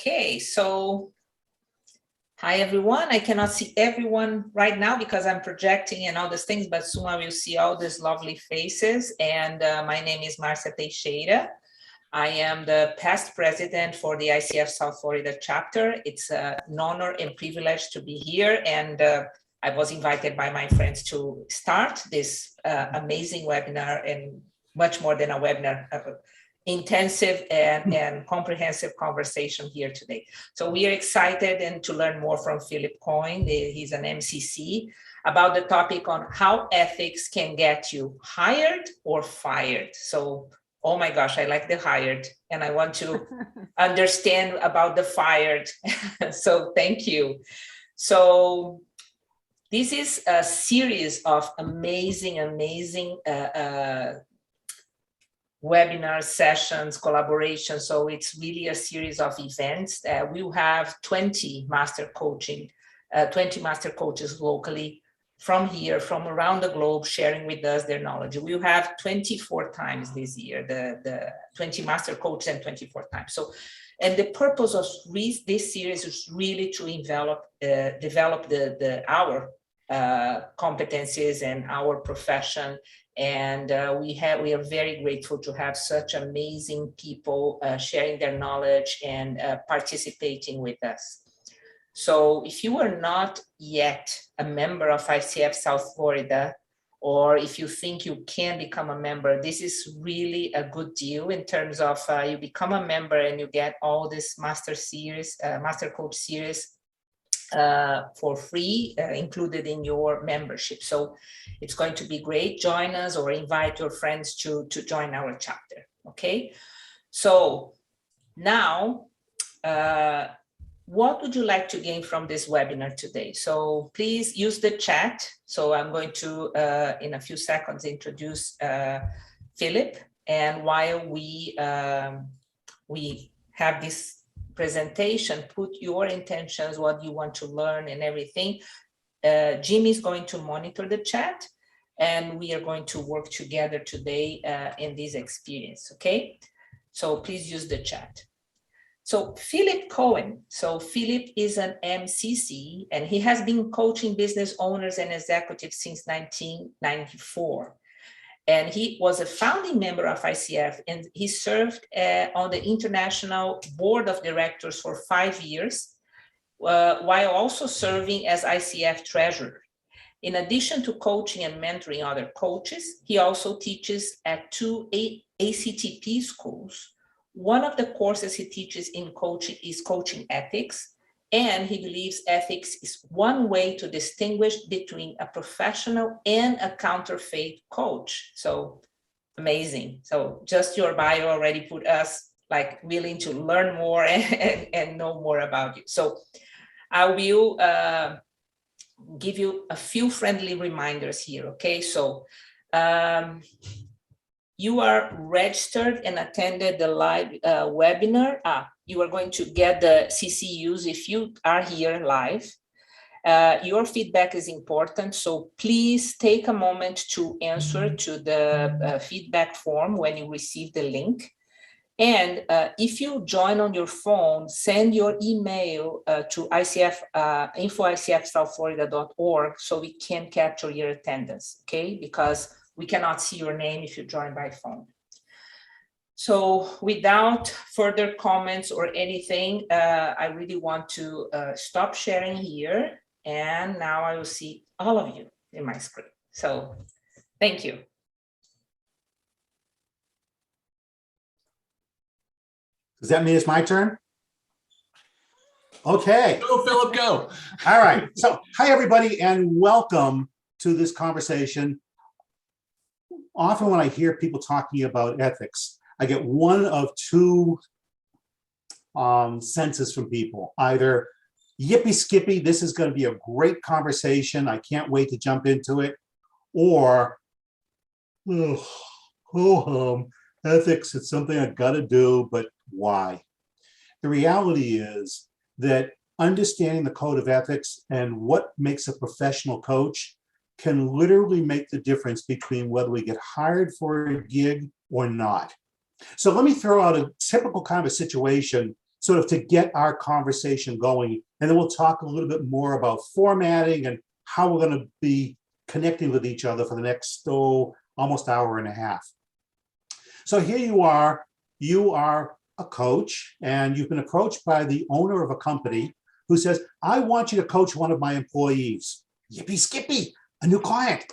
Okay, so hi everyone. I cannot see everyone right now because I'm projecting and all these things, but soon I will see all these lovely faces. And my name is Marcia Teixeira. I am the past president for the ICF South Florida chapter. It's an honor and privilege to be here. And I was invited by my friends to start this amazing webinar, and much more than a webinar, intensive and comprehensive conversation here today. So we are excited and to learn more from Philip Cohen. He's an MCC, about the topic on how ethics can get you hired or fired. So, oh my gosh, I like the hired, and I want to understand about the fired. So thank you. So this is a series of amazing webinar sessions, collaboration. So it's really a series of events. We'll have 20 master coaches locally from here, from around the globe, sharing with us their knowledge. We'll have 24 times this year, the 20 master coaches and 24 times. So, and the purpose of this series is really to develop our competencies and our profession. And we are very grateful to have such amazing people sharing their knowledge and participating with us. So if you are not yet a member of ICF South Florida, or if you think you can become a member, this is really a good deal in terms of you become a member and you get all this master coach series for free, included in your membership. So it's going to be great. Join us or invite your friends to join our chapter. Okay. So now, what would you like to gain from this webinar today? So please use the chat. So I'm going to, in a few seconds, introduce Philip. And while we have this presentation, put your intentions, what you want to learn and everything. Jimmy is going to monitor the chat, and we are going to work together today in this experience, okay? So please use the chat. So Philip Cohen. So Philip is an MCC, and he has been coaching business owners and executives since 1994. And he was a founding member of ICF, and he served on the International Board of Directors for 5 years, while also serving as ICF treasurer. In addition to coaching and mentoring other coaches, he also teaches at 2 ACTP schools. One of the courses he teaches in coaching is coaching ethics, and he believes ethics is one way to distinguish between a professional and a counterfeit coach. So amazing. So just your bio already put us like willing to learn more and know more about you. So I will give you a few friendly reminders here, okay? So you are registered and attended the live webinar. You are going to get the CCUs if you are here live. Your feedback is important, so please take a moment to answer to the feedback form when you receive the link. And if you join on your phone, send your email to info@icfsouthflorida.org so we can capture your attendance, okay? Because we cannot see your name if you join by phone. So without further comments or anything, I really want to stop sharing here. And now I will see all of you in my screen. So thank you. Does that mean it's my turn? Okay. Go, Philip, go. All right. So hi, everybody, and welcome to this conversation. Often when I hear people talking about ethics, I get one of two senses from people. Either, yippee skippy, this is going to be a great conversation, I can't wait to jump into it. Or, ethics, it's something I got to do, but why? The reality is that understanding the code of ethics and what makes a professional coach can literally make the difference between whether we get hired for a gig or not. So let me throw out a typical kind of a situation sort of to get our conversation going. And then we'll talk a little bit more about formatting and how we're going to be connecting with each other for the next almost hour and a half. So here you are a coach, and you've been approached by the owner of a company who says, I want you to coach one of my employees. Yippee skippy, a new client.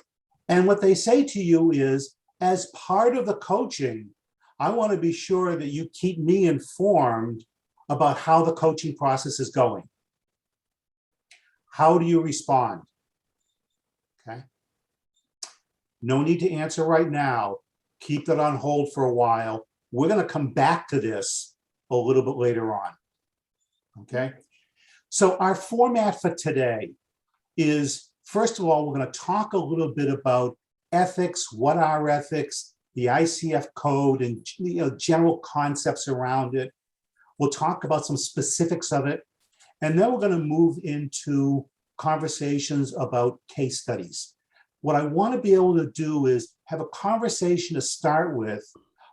And what they say to you is, as part of the coaching, I want to be sure that you keep me informed about how the coaching process is going. How do you respond? Okay. No need to answer right now. Keep that on hold for a while. We're going to come back to this a little bit later on. Okay. So our format for today is, first of all, we're going to talk a little bit about ethics, what are ethics, the ICF code, and general concepts around it. We'll talk about some specifics of it. And then we're going to move into conversations about case studies. What I want to be able to do is have a conversation to start with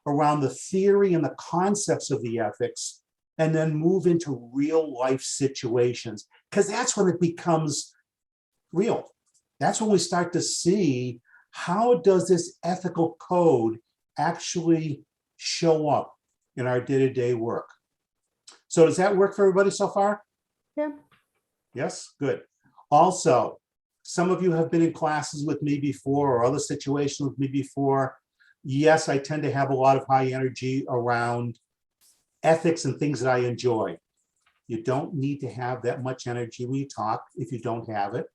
around the theory and the concepts of the ethics, and then move into real life situations, because that's when it becomes real. That's when we start to see, how does this ethical code actually show up in our day-to-day work? So does that work for everybody so far? Yeah. Yes, good. Also, some of you have been in classes with me before or other situations with me before. Yes, I tend to have a lot of high energy around ethics and things that I enjoy. You don't need to have that much energy when you talk if you don't have it.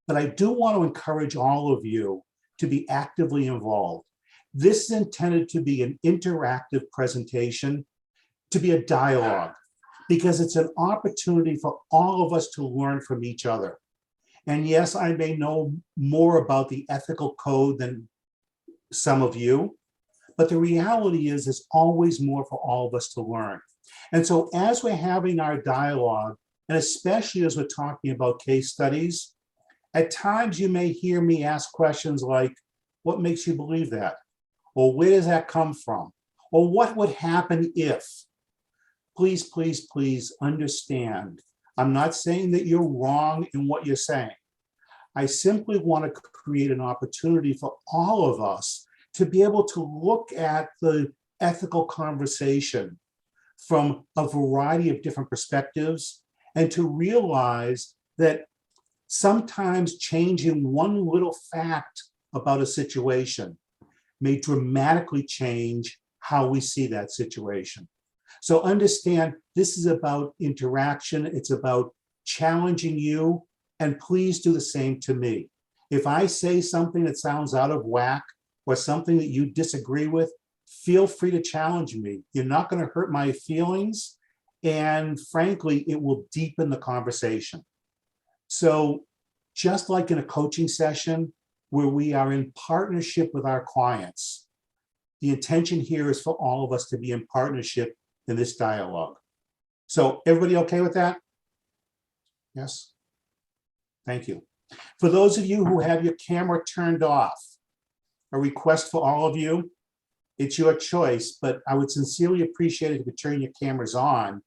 But I do want to encourage all of you to be actively involved. This is intended to be an interactive presentation, to be a dialogue, because it's an opportunity for all of us to learn from each other. And yes, I may know more about the ethical code than some of you, but the reality is there's always more for all of us to learn. And so as we're having our dialogue, and especially as we're talking about case studies, at times you may hear me ask questions like, what makes you believe that? Or where does that come from? Or what would happen if? Please, please, please understand, I'm not saying that you're wrong in what you're saying. I simply want to create an opportunity for all of us to be able to look at the ethical conversation from a variety of different perspectives, and to realize that sometimes changing one little fact about a situation may dramatically change how we see that situation. So understand, this is about interaction. It's about challenging you, and please do the same to me. If I say something that sounds out of whack or something that you disagree with, feel free to challenge me. You're not going to hurt my feelings, and frankly, it will deepen the conversation. So just like in a coaching session where we are in partnership with our clients, the intention here is for all of us to be in partnership in this dialogue. So everybody okay with that? Yes? Thank you. For those of you who have your camera turned off, a request for all of you, it's your choice, but I would sincerely appreciate it if you turn your cameras on,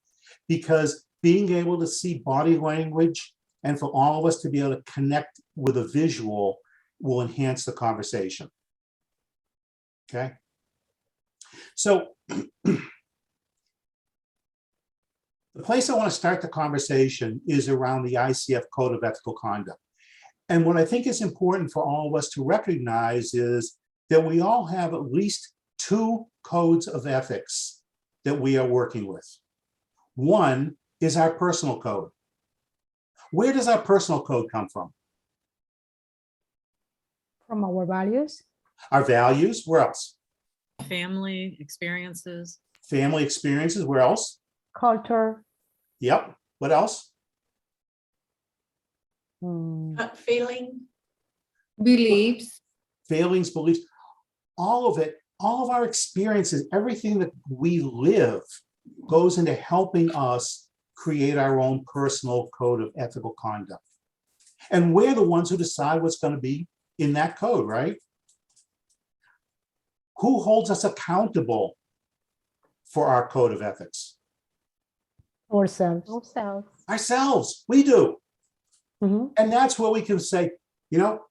because being able to see body language and for all of us to be able to connect with a visual will enhance the conversation. Okay? So the place I want to start the conversation is around the ICF Code of Ethical Conduct. And what I think is important for all of us to recognize is that we all have at least 2 codes of ethics that we are working with. One is our personal code. Where does our personal code come from? From our values. Our values, where else? Family experiences. Family experiences, where else? Culture. Yep, what else? Feeling. Beliefs. Feelings, beliefs, all of it, all of our experiences, everything that we live goes into helping us create our own personal code of ethical conduct. And we're the ones who decide what's going to be in that code, right? Who holds us accountable for our code of ethics? Ourselves. Ourselves, we do. Mhm. And that's where we can say, you know,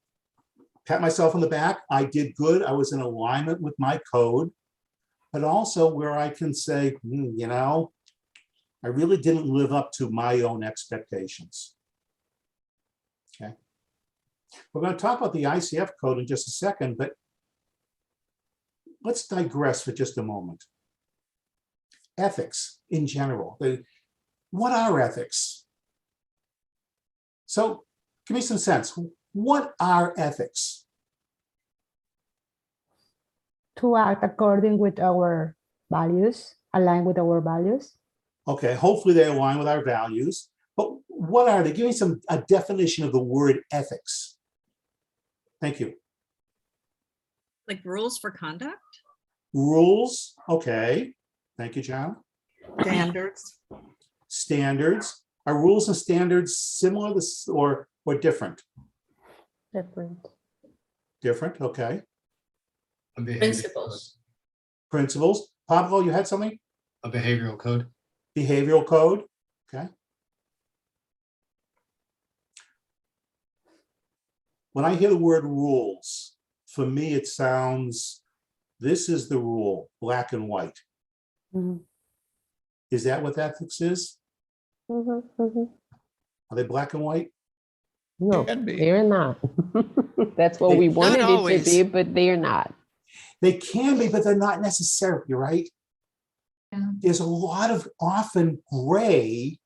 pat myself on the back. I did good. I was in alignment with my code. But also where I can say, you know, I really didn't live up to my own expectations. Okay. We're going to talk about the ICF code in just a second, but let's digress for just a moment. Ethics in general. What are ethics? So give me some sense. What are ethics? To act according with our values, align with our values. Okay, hopefully they align with our values. But what are they? Give me a definition of the word ethics. Thank you. Like rules for conduct? Rules. Okay. Thank you, John. Standards. Standards. Are rules and standards similar or different? Different. Different. Okay. A behavioral Principles. Principles. Pablo, you had something? code. A behavioral code. Behavioral code. Okay. When I hear the word rules, for me, it sounds, this is the rule, black and white. Mhm. Is that what ethics is? Are they black and white? No, Can be. they're not. That's what They- we Not wanted it to always. be, but they're not. They can be, but they're not necessarily, right? Yeah. There's a lot of often gray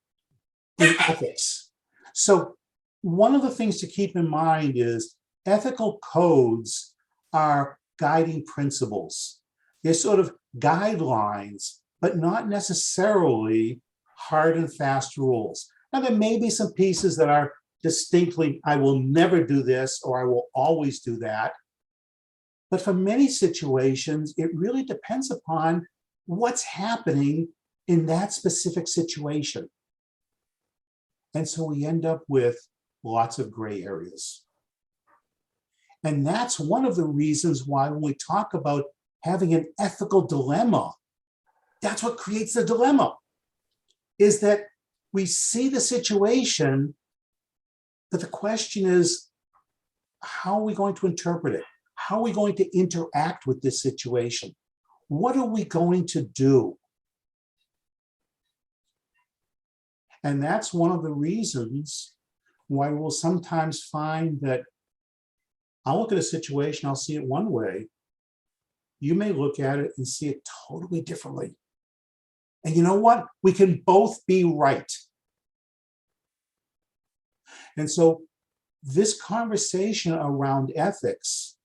in ethics. So one of the things to keep in mind is ethical codes are guiding principles. They're sort of guidelines, but not necessarily hard and fast rules. Now, there may be some pieces that are distinctly, I will never do this, or I will always do that. But for many situations, it really depends upon what's happening in that specific situation. And so we end up with lots of gray areas. And that's one of the reasons why when we talk about having an ethical dilemma, that's what creates the dilemma, is that we see the situation, but the question is, how are we going to interpret it? How are we going to interact with this situation? What are we going to do? And that's one of the reasons why we'll sometimes find that I'll look at a situation, I'll see it one way. You may look at it and see it totally differently. And you know what? We can both be right. And so this conversation around ethics,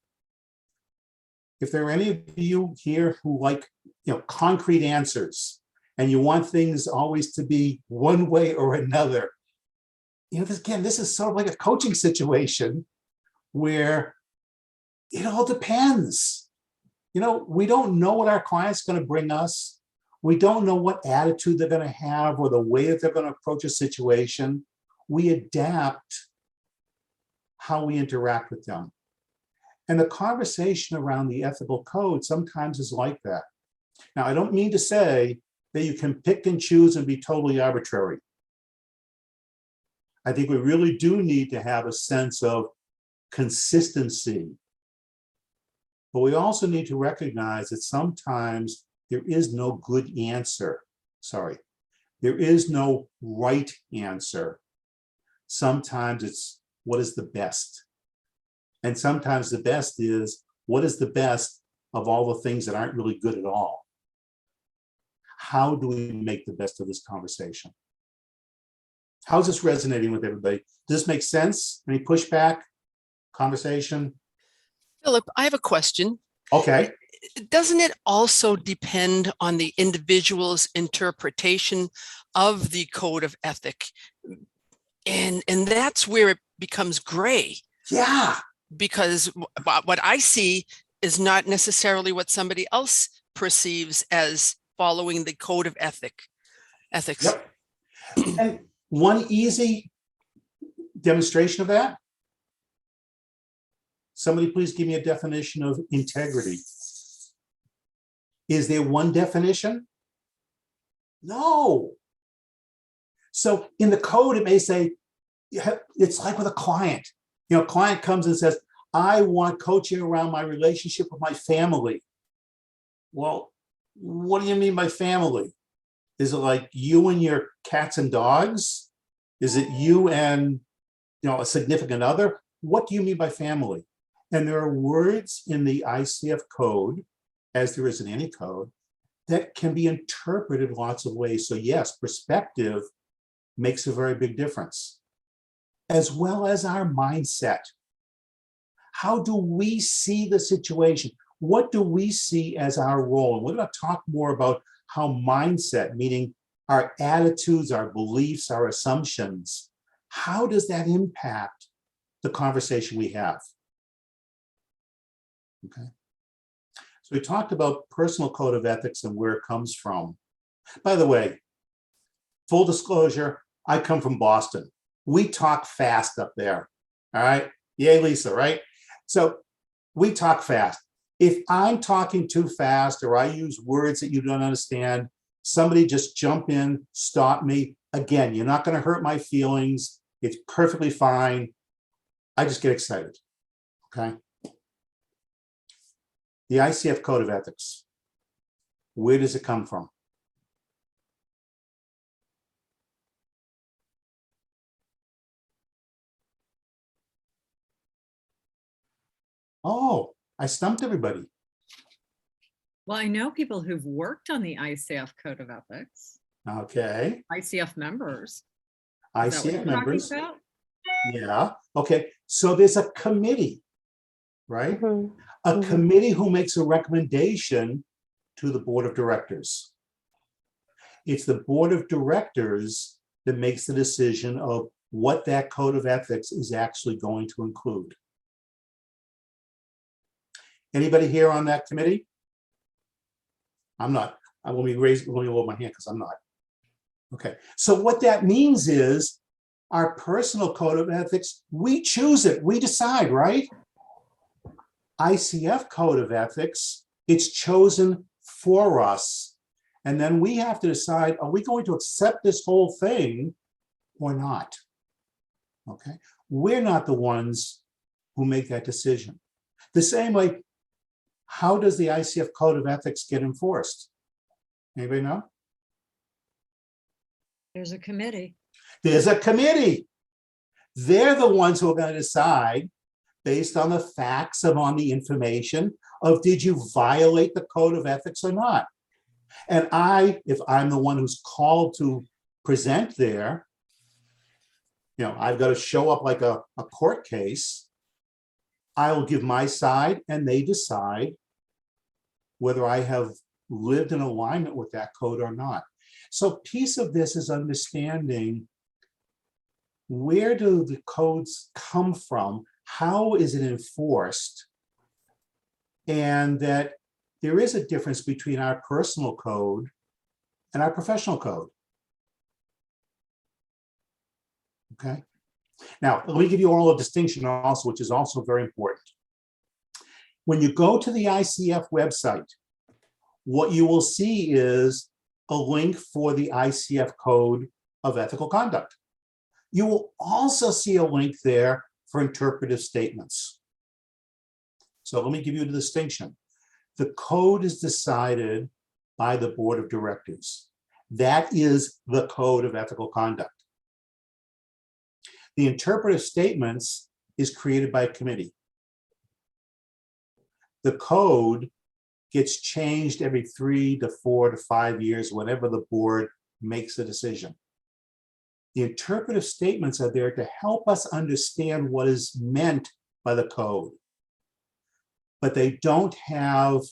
if there are any of you here who like, concrete answers, and you want things always to be one way or another, this is sort of like a coaching situation where it all depends. We don't know what our client's going to bring us. We don't know what attitude they're going to have or the way that they're going to approach a situation. We adapt how we interact with them. And the conversation around the ethical code sometimes is like that. Now, I don't mean to say that you can pick and choose and be totally arbitrary. I think we really do need to have a sense of consistency. But we also need to recognize that sometimes there is no good answer. Sorry, there is no right answer. Sometimes it's what is the best. And sometimes the best is what is the best of all the things that aren't really good at all. How do we make the best of this conversation? How's this resonating with everybody? Does this make sense? Any pushback? Conversation? Philip, I have a question. Okay. Doesn't it also depend on the individual's interpretation of the code of ethic? And that's where it becomes gray. Yeah. Because what I see is not necessarily what somebody else perceives as following the code of ethics. Yep. And one easy demonstration of that. Somebody please give me a definition of integrity. Is there one definition? No. So in the code, it may say, it's like with a client. Client comes and says, I want coaching around my relationship with my family. Well, what do you mean by family? Is it like you and your cats and dogs? Is it you and a significant other? What do you mean by family? And there are words in the ICF code, as there is in any code, that can be interpreted lots of ways. So yes, perspective makes a very big difference, as well as our mindset. How do we see the situation? What do we see as our role? And we're going to talk more about how mindset, meaning our attitudes, our beliefs, our assumptions, how does that impact the conversation we have? Okay. So we talked about personal code of ethics and where it comes from. By the way, full disclosure, I come from Boston. We talk fast up there. All right. Yay, Lisa, right? So we talk fast. If I'm talking too fast or I use words that you don't understand, somebody just jump in, stop me. Again, you're not going to hurt my feelings. It's perfectly fine. I just get excited. Okay. The ICF Code of Ethics. Where does it come from? Oh, I stumped everybody. Well, I know people who've worked on the ICF Code of Ethics, Okay. ICF members. Is that what ICF you're members. talking about? Yeah. Okay. So there's a committee, right? Mhm. A Mhm. committee who makes a recommendation to the board of directors. It's the board of directors that makes the decision of what that code of ethics is actually going to include. Anybody here on that committee? I'm not. I will be raised, let me lower my hand because I'm not. Okay. So what that means is our personal code of ethics, we choose it, we decide, right? ICF code of ethics, it's chosen for us. And then we have to decide, are we going to accept this whole thing or not? Okay. We're not the ones who make that decision. The same way, how does the ICF code of ethics get enforced? Anybody know? There's a committee. There's a committee. They're the ones who are going to decide based on the facts and on the information of did you violate the code of ethics or not? And if I'm the one who's called to present there, I've got to show up like a court case. I will give my side and they decide whether I have lived in alignment with that code or not. So piece of this is understanding where do the codes come from? How is it enforced? And that there is a difference between our personal code and our professional code. Okay. Now, let me give you all a distinction also, which is also very important. When you go to the ICF website, what you will see is a link for the ICF Code of Ethical Conduct. You will also see a link there for interpretive statements. So let me give you the distinction. The code is decided by the board of directors. That is the code of ethical conduct. The interpretive statements is created by a committee. The code gets changed every 3 to 4 to 5 years, whenever the board makes a decision. The interpretive statements are there to help us understand what is meant by the code, but they don't have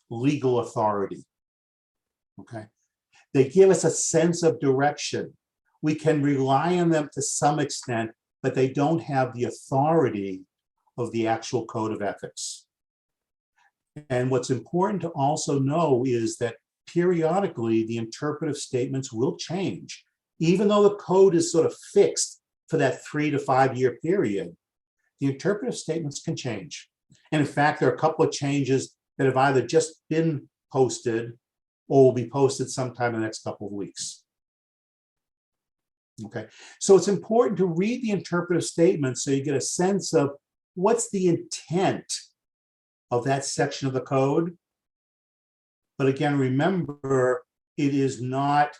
legal authority. Okay. They give us a sense of direction. We can rely on them to some extent, but they don't have the authority of the actual code of ethics. And what's important to also know is that periodically the interpretive statements will change. Even though the code is sort of fixed for that 3 to 5 year period, the interpretive statements can change. And in fact, there are a couple of changes that have either just been posted or will be posted sometime in the next couple of weeks. Okay, so it's important to read the interpretive statement so you get a sense of what's the intent of that section of the code. But again, remember, it is not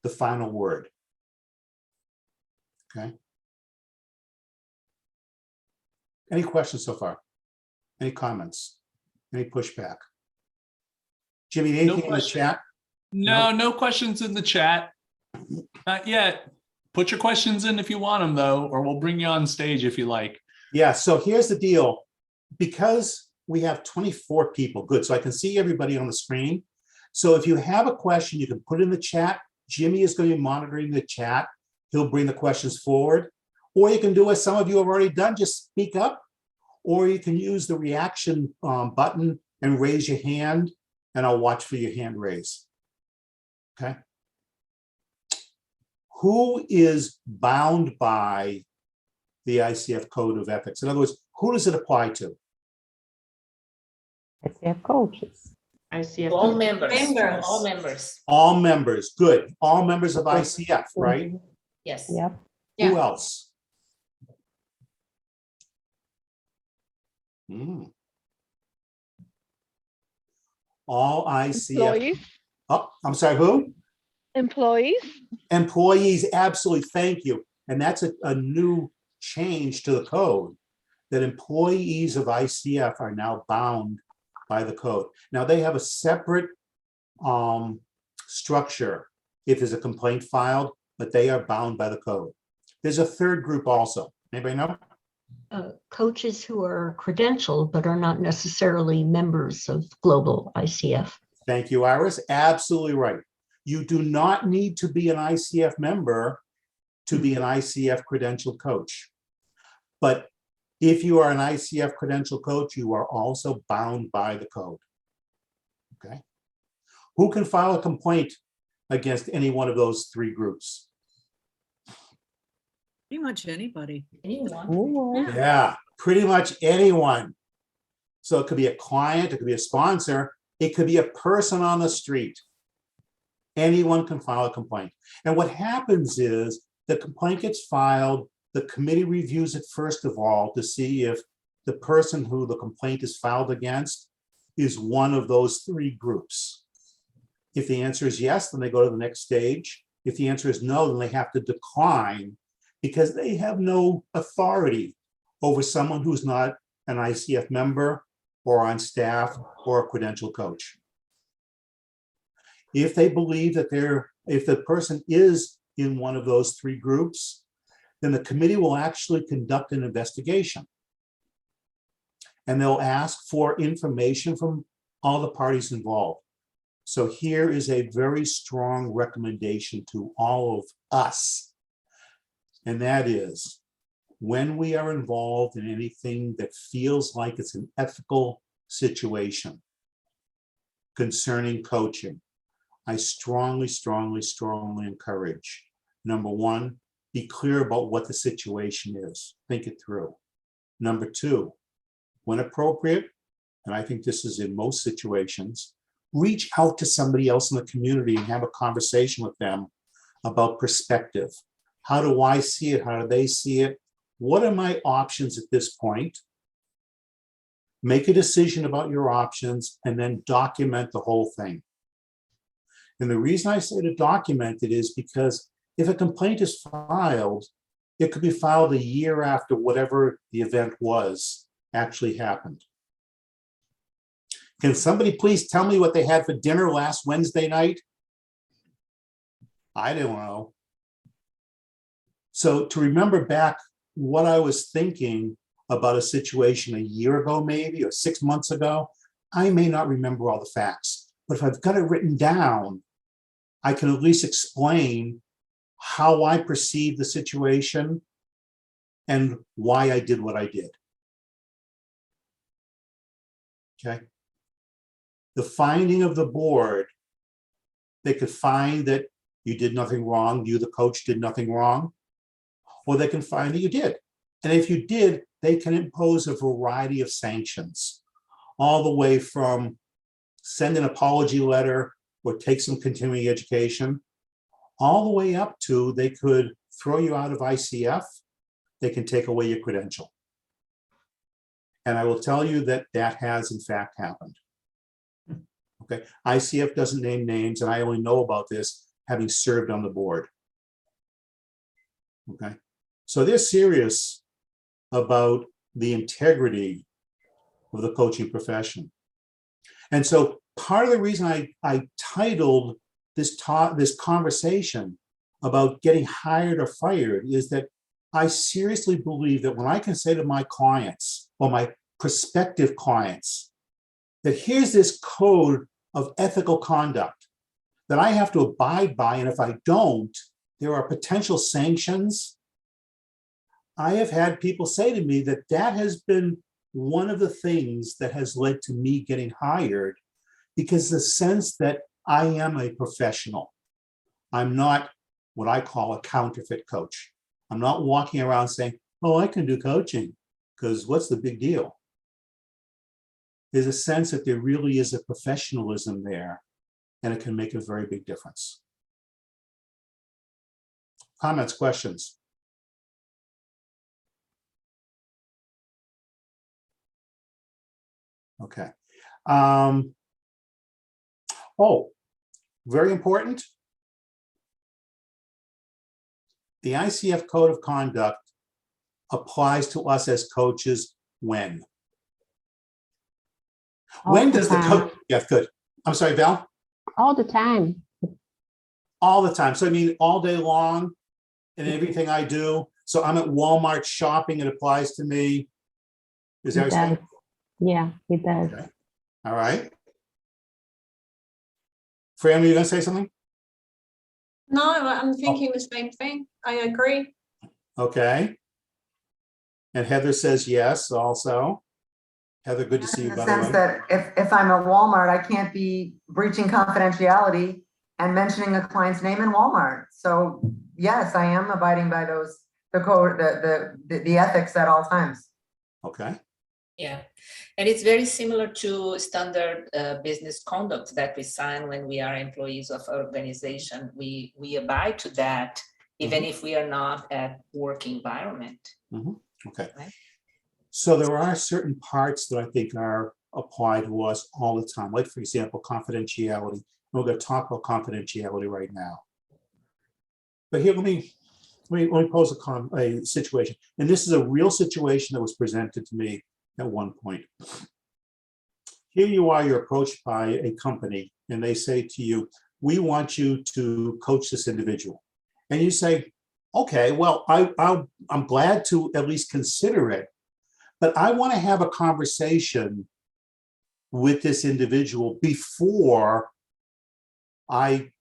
the final word. Okay. Any questions so far? Any comments? Any pushback? Jimmy, anything in the question. chat? No questions in the chat. Not yet. Put your questions in if you want them, though, or we'll bring you on stage if you like. Yeah, so here's the deal. Because we have 24 people, good, so I can see everybody on the screen. So if you have a question, you can put it in the chat. Jimmy is going to be monitoring the chat. He'll bring the questions forward. Or you can do as some of you have already done, just speak up. Or you can use the reaction button and raise your hand, and I'll watch for your hand raise. Okay. Who is bound by the ICF Code of Ethics? In other words, who does it apply to? ICF coaches. ICF. All members. Members. All members. All members, good. All members of ICF, right? Yes. Yep. Yeah. Who else? All ICF. Employees, Oh, I'm sorry, who? employees, Employees, absolutely, thank you. And that's a new change to the code, that employees of ICF are now bound by the code. Now, they have a separate structure if there's a complaint filed, but they are bound by the code. There's a third group also. Anybody know? Coaches who are credentialed but are not necessarily members of Global ICF. Thank you, Iris. Absolutely right. You do not need to be an ICF member to be an ICF credentialed coach. But if you are an ICF credentialed coach, you are also bound by the code. Okay. Who can file a complaint against any one of those three groups? Pretty much anybody. Anyone? Ooh. Yeah, pretty much anyone. So it could be a client, it could be a sponsor, it could be a person on the street. Anyone can file a complaint. And what happens is the complaint gets filed, the committee reviews it first of all to see if the person who the complaint is filed against is one of those three groups. If the answer is yes, then they go to the next stage. If the answer is no, then they have to decline because they have no authority over someone who's not an ICF member or on staff or a credential coach. If they believe that if the person is in one of those three groups, then the committee will actually conduct an investigation. And they'll ask for information from all the parties involved. So here is a very strong recommendation to all of us. And that is, when we are involved in anything that feels like it's an ethical situation concerning coaching, I strongly, strongly, strongly encourage, number one, be clear about what the situation is. Think it through. Number two, when appropriate, and I think this is in most situations, reach out to somebody else in the community and have a conversation with them about perspective. How do I see it? How do they see it? What are my options at this point? Make a decision about your options and then document the whole thing. And the reason I say to document it is because if a complaint is filed, it could be filed a year after whatever the event was actually happened. Can somebody please tell me what they had for dinner last Wednesday night? I don't know. So to remember back what I was thinking about a situation a year ago, maybe, or 6 months ago, I may not remember all the facts, but if I've got it written down, I can at least explain how I perceived the situation and why I did what I did. Okay. The finding of the board, they could find that you did nothing wrong, you, the coach, did nothing wrong, or they can find that you did. And if you did, they can impose a variety of sanctions, all the way from send an apology letter or take some continuing education, all the way up to they could throw you out of ICF, they can take away your credential. And I will tell you that that has in fact happened. Okay, ICF doesn't name names, and I only know about this having served on the board. Okay, so they're serious about the integrity of the coaching profession. And so part of the reason I titled this conversation about getting hired or fired is that I seriously believe that when I can say to my clients or my prospective clients that here's this code of ethical conduct that I have to abide by, and if I don't, there are potential sanctions. I have had people say to me that that has been one of the things that has led to me getting hired, because the sense that I am a professional. I'm not what I call a counterfeit coach. I'm not walking around saying, oh, I can do coaching, because what's the big deal? There's a sense that there really is a professionalism there, and it can make a very big difference. Comments, questions? Okay. Oh, very important. The ICF Code of Conduct applies to us as coaches when? When does the code? Yeah, good. I'm sorry, Val? All the time. All the time. So I mean, all day long and everything I do. So I'm at Walmart shopping, it applies to me. Is that what you're saying? Yeah, it does. Okay. All right. Fran, are you going to say something? No, I'm thinking the same thing. I agree. Okay. And Heather says yes also. Heather, good to see you, In by the the sense way. that if I'm at Walmart, I can't be breaching confidentiality and mentioning a client's name in Walmart. So yes, I am abiding by those, the code, the ethics at all times. Okay. Yeah, and it's very similar to standard business conduct that we sign when we are employees of our organization. We abide to that, even if we are not at work environment. Okay. Right? So there are certain parts that I think are applied to us all the time. Like, for example, confidentiality. We're going to talk about confidentiality right now. But here, let me pose a situation. And this is a real situation that was presented to me at one point. Here you are, you're approached by a company and they say to you, we want you to coach this individual. And you say, okay, well, I'm glad to at least consider it, but I want to have a conversation with this individual before I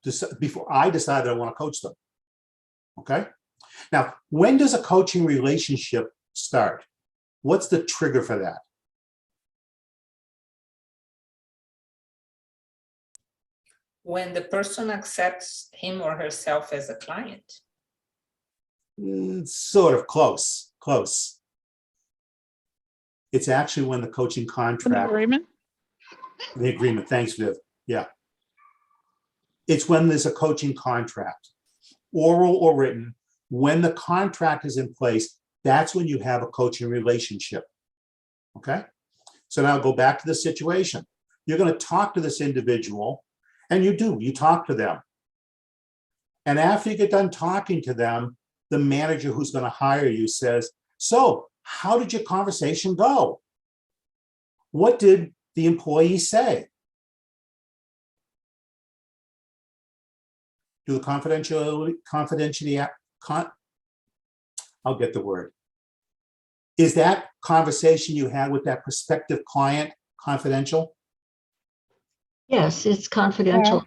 decide that I want to coach them. Okay. Now, when does a coaching relationship start? What's the trigger for that? When the person accepts him or herself as a client. Sort of close. It's actually when the coaching contract. Agreement? The agreement. Thanks, Viv. Yeah. It's when there's a coaching contract, oral or written. When the contract is in place, that's when you have a coaching relationship. Okay. So now go back to the situation. You're going to talk to this individual, and you talk to them. And after you get done talking to them, the manager who's going to hire you says, so how did your conversation go? What did the employee say? Do the confidentiality, I'll get the word. Is that conversation you had with that prospective client confidential? Yes, it's confidential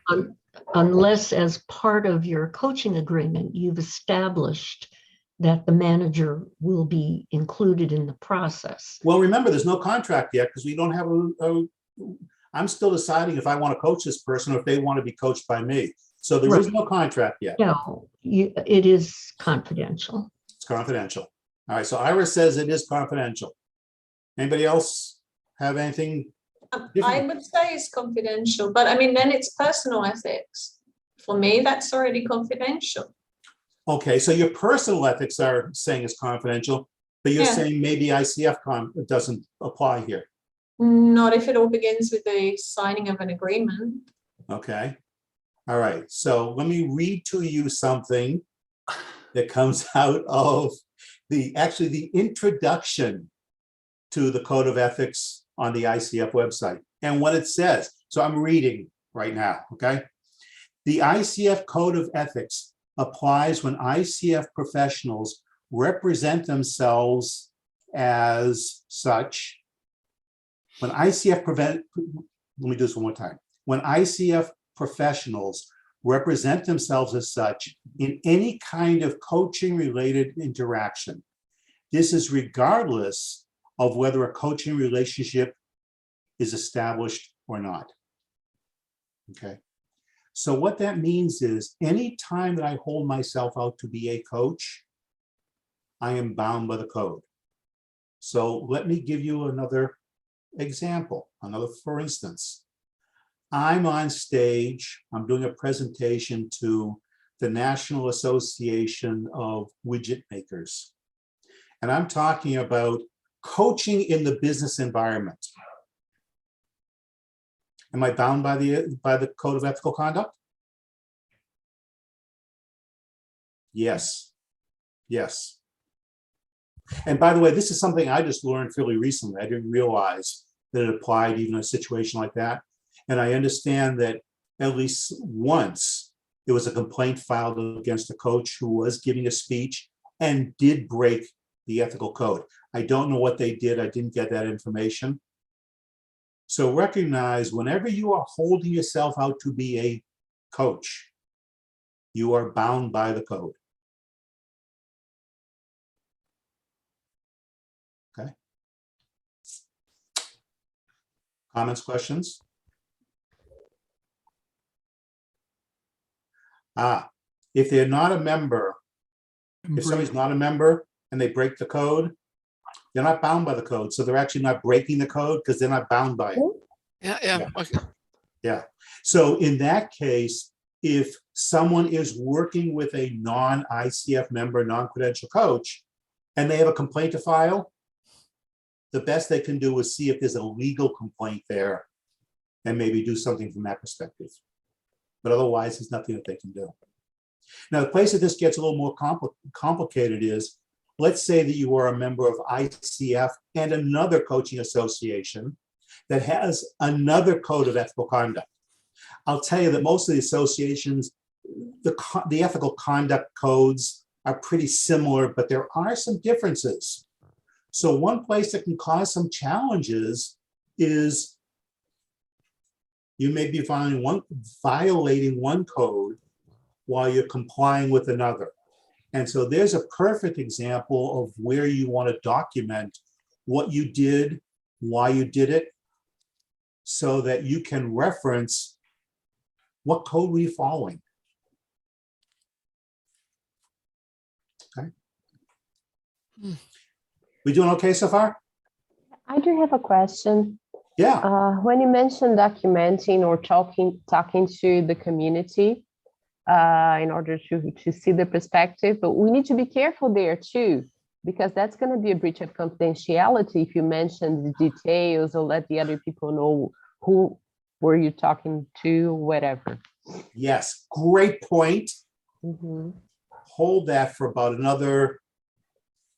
unless as part of your coaching agreement, you've established that the manager will be included in the process. Well, remember, there's no contract yet because we don't have I'm still deciding if I want to coach this person or if they want to be coached by me. So there is no contract yet. No, it is confidential. It's confidential. All right, so Iris says it is confidential. Anybody else have anything? I would say it's confidential, but I mean, then it's personal ethics. For me, that's already confidential. Okay, so your personal ethics are saying it's confidential, but you're Yeah. saying maybe ICF doesn't apply here. Not if it all begins with the signing of an agreement. Okay. All right. So let me read to you something that comes out of actually the introduction to the Code of Ethics on the ICF website and what it says. So I'm reading right now. Okay. The ICF Code of Ethics applies when ICF professionals represent themselves as such. When let me do this one more time. When ICF professionals represent themselves as such in any kind of coaching related interaction, this is regardless of whether a coaching relationship is established or not. Okay. So what that means is any time that I hold myself out to be a coach, I am bound by the code. So let me give you another example, for instance. I'm on stage, I'm doing a presentation to the National Association of Widget Makers. And I'm talking about coaching in the business environment. Am I bound by the Code of Ethical Conduct? Yes. Yes. And by the way, this is something I just learned fairly recently. I didn't realize that it applied even in a situation like that. And I understand that at least once there was a complaint filed against a coach who was giving a speech and did break the ethical code. I don't know what they did. I didn't get that information. So recognize whenever you are holding yourself out to be a coach, you are bound by the code. Okay. Comments, questions? If they're not a member, if somebody's not a member and they break the code, they're not bound by the code. So they're actually not breaking the code because they're not bound by it. Yeah. Okay. Yeah. So in that case, if someone is working with a non-ICF member, non-credential coach, and they have a complaint to file, the best they can do is see if there's a legal complaint there and maybe do something from that perspective. But otherwise, there's nothing that they can do. Now, the place that this gets a little more complicated is, let's say that you are a member of ICF and another coaching association that has another code of ethical conduct. I'll tell you that most of the associations, the ethical conduct codes are pretty similar, but there are some differences. So one place that can cause some challenges is you may be violating one code while you're complying with another. And so there's a perfect example of where you want to document what you did, why you did it, so that you can reference what code were you following. Okay. We doing okay so far? I do have a question. Yeah. When you mentioned documenting or talking to the community in order to see the perspective, but we need to be careful there too, because that's going to be a breach of confidentiality if you mention the details or let the other people know who were you talking to, whatever. Yes, great point. Mm-hmm. Hold that for about another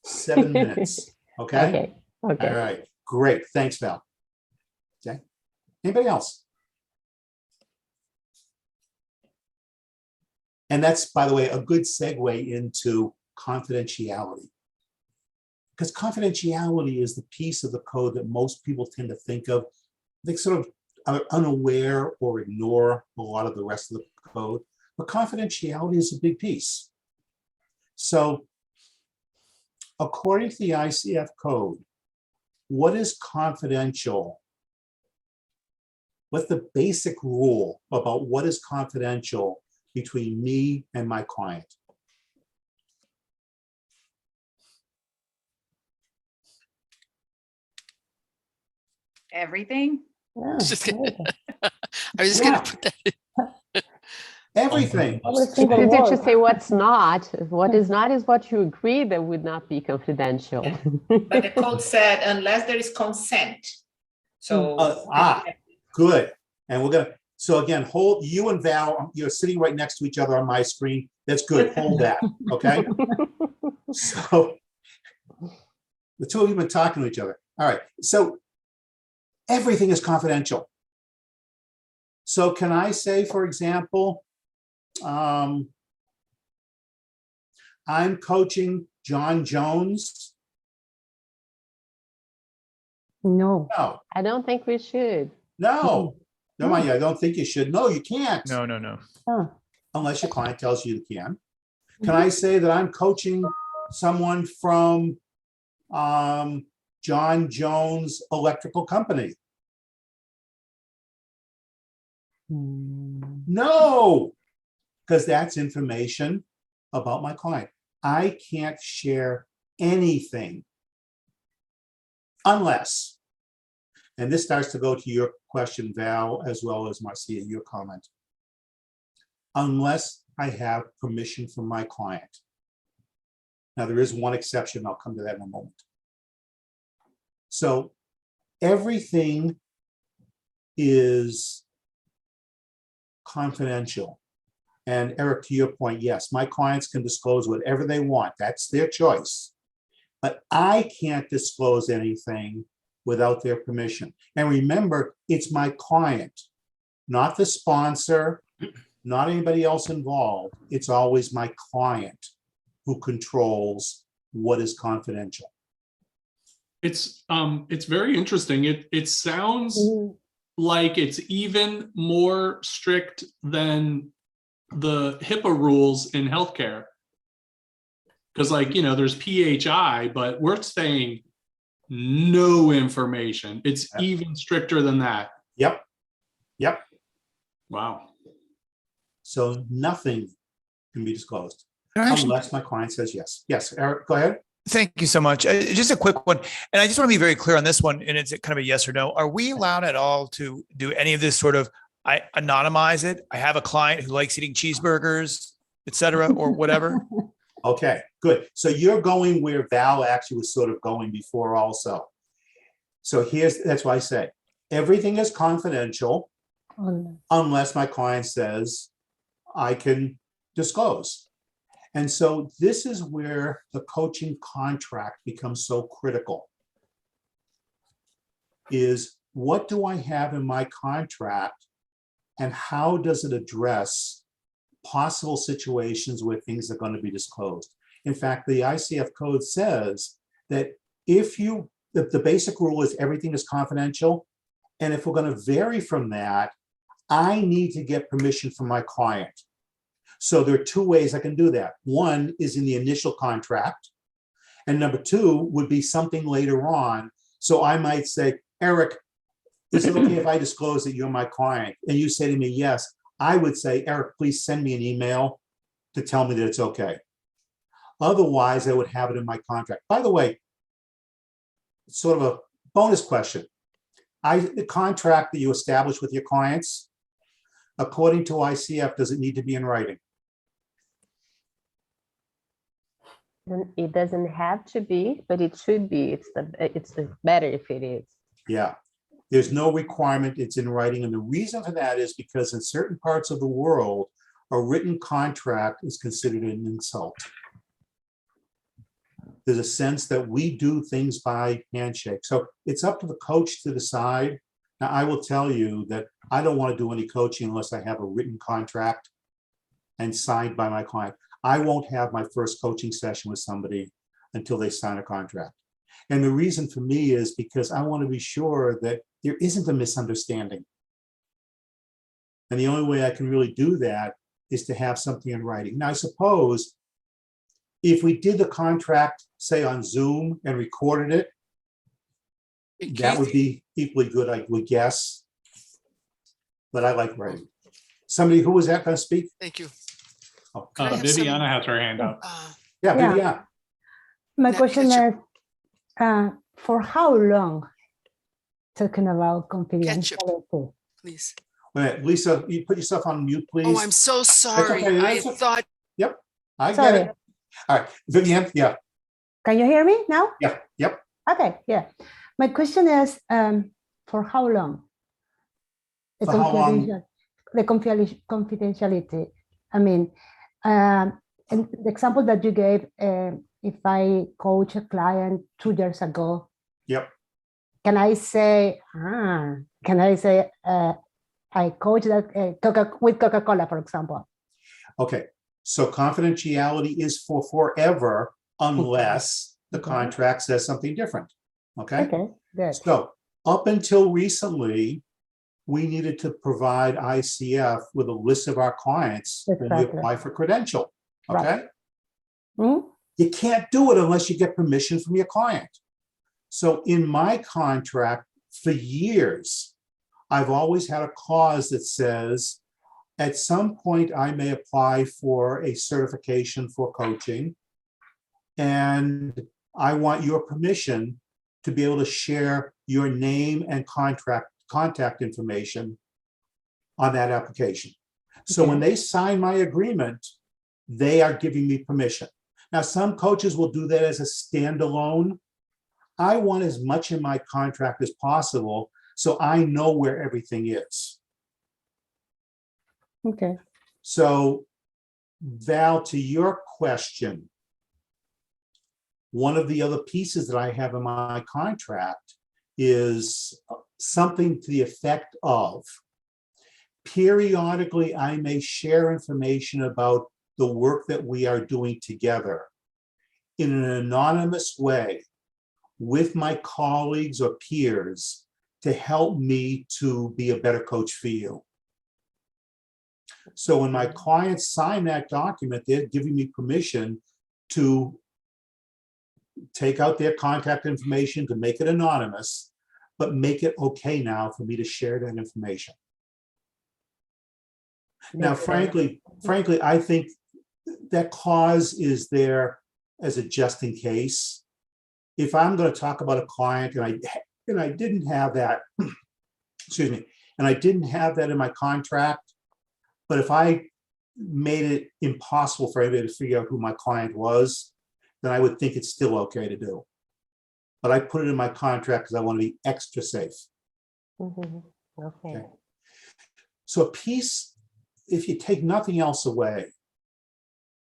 7 minutes. Okay? Okay. All right. Great. Thanks, Val. Okay. Anybody else? And that's, by the way, a good segue into confidentiality. Because confidentiality is the piece of the code that most people tend to think of. They sort of are unaware or ignore a lot of the rest of the code. But confidentiality is a big piece. So according to the ICF code, what is confidential? What's the basic rule about what is confidential between me and my client? Everything? Yeah, I was just okay. gonna put that in. Everything. Every single It's easier to word. say what's not. What is not is what you agree that would not be confidential. But the code said unless there is consent. So Good. And we're gonna, so again, hold, you and Val, you're sitting right next to each other on my screen. That's good. Hold that, okay? So the two of you have been talking to each other. All right. So everything is confidential. So can I say, for example, I'm coaching John Jones? No. No, I don't think we should. no. No, mind you, I don't think you should. No, you can't. No. Oh. Unless your client tells you you can. Can I say that I'm coaching someone from John Jones Electrical Company? No, because that's information about my client. I can't share anything unless, and this starts to go to your question, Val, as well as Marcia, your comment, unless I have permission from my client. Now, there is one exception. I'll come to that in a moment. So everything is confidential. And Eric, to your point, yes, my clients can disclose whatever they want. That's their choice. But I can't disclose anything without their permission. And remember, it's my client, not the sponsor, not anybody else involved. It's always my client who controls what is confidential. It's very interesting. It sounds like it's even more strict than the HIPAA rules in healthcare. Because there's PHI, but we're saying no information. It's even stricter than that. Yep. Wow. So nothing can be disclosed Actually, unless my client says yes. Yes, Eric, go ahead. thank you so much. Just a quick one. And I just want to be very clear on this one. And it's kind of a yes or no. Are we allowed at all to do any of this sort of, I anonymize it? I have a client who likes eating cheeseburgers, et cetera, or whatever. Okay, good. So you're going where Val actually was sort of going before also. So that's why I say, everything is confidential unless my client says I can disclose. And so this is where the coaching contract becomes so critical. Is what do I have in my contract and how does it address possible situations where things are going to be disclosed? In fact, the ICF code says that if the basic rule is everything is confidential, and if we're going to vary from that, I need to get permission from my client. So there are two ways I can do that. One is in the initial contract, and number two would be something later on. So I might say, Eric, is it okay if I disclose that you're my client? And you say to me, yes. I would say, Eric, please send me an email to tell me that it's okay. Otherwise, I would have it in my contract. By the way, sort of a bonus question. The contract that you establish with your clients, according to ICF, does it need to be in writing? It doesn't have to be, but it should be. It's better if it is. Yeah. There's no requirement, it's in writing. And the reason for that is because in certain parts of the world, a written contract is considered an insult. There's a sense that we do things by handshake. So it's up to the coach to decide. Now, I will tell you that I don't want to do any coaching unless I have a written contract and signed by my client. I won't have my first coaching session with somebody until they sign a contract. And the reason for me is because I want to be sure that there isn't a misunderstanding. And the only way I can really do that is to have something in writing. Now, I suppose if we did the contract, say on Zoom and recorded it, that would be equally good, I would guess. But I like writing. Somebody, who was that going to speak? Thank you. Oh, Viviana has her hand up. yeah, Yeah. Viviana. My Yeah, question catch is, for how long? Talking about confidentiality. Please. Wait a minute, Lisa, you put yourself on mute, please. Oh, I'm so sorry. okay, I that's okay. thought, Yep, I get Sorry. it. All right, Vivian, yeah, Can you hear me now? yeah, yep. Okay, yeah. My question is, for how long? The For how long? confidentiality. I mean, and the example that you gave, if I coach a client 2 years ago, Yep. can I say, I coach that with Coca-Cola, for example? Okay, so confidentiality is for forever unless the Okay. contract says something different. Okay. Okay, good. So up until recently, we needed to provide ICF with a list of our clients when we Exactly. apply for credential. Okay. Right. Mhm. You can't do it unless you get permission from your client. So in my contract for years, I've always had a clause that says, at some point I may apply for a certification for coaching, and I want your permission to be able to share your name and contact information on that application. So when they sign my agreement, they are giving me permission. Now, some coaches will do that as a standalone. I want as much in my contract as possible so I know where everything is. Okay. So, Val, to your question, one of the other pieces that I have in my contract is something to the effect of, periodically I may share information about the work that we are doing together in an anonymous way with my colleagues or peers to help me to be a better coach for you. So when my clients sign that document, they're giving me permission to take out their contact information, to make it anonymous, but make it okay now for me to share that information. Now, frankly, I think that clause is there as a just in case. If I'm going to talk about a client and I didn't have that, excuse me, and I didn't have that in my contract, but if I made it impossible for anybody to figure out who my client was, then I would think it's still okay to do. But I put it in my contract because I want to be extra safe. Mhm. Okay. So a piece, if you take nothing else away,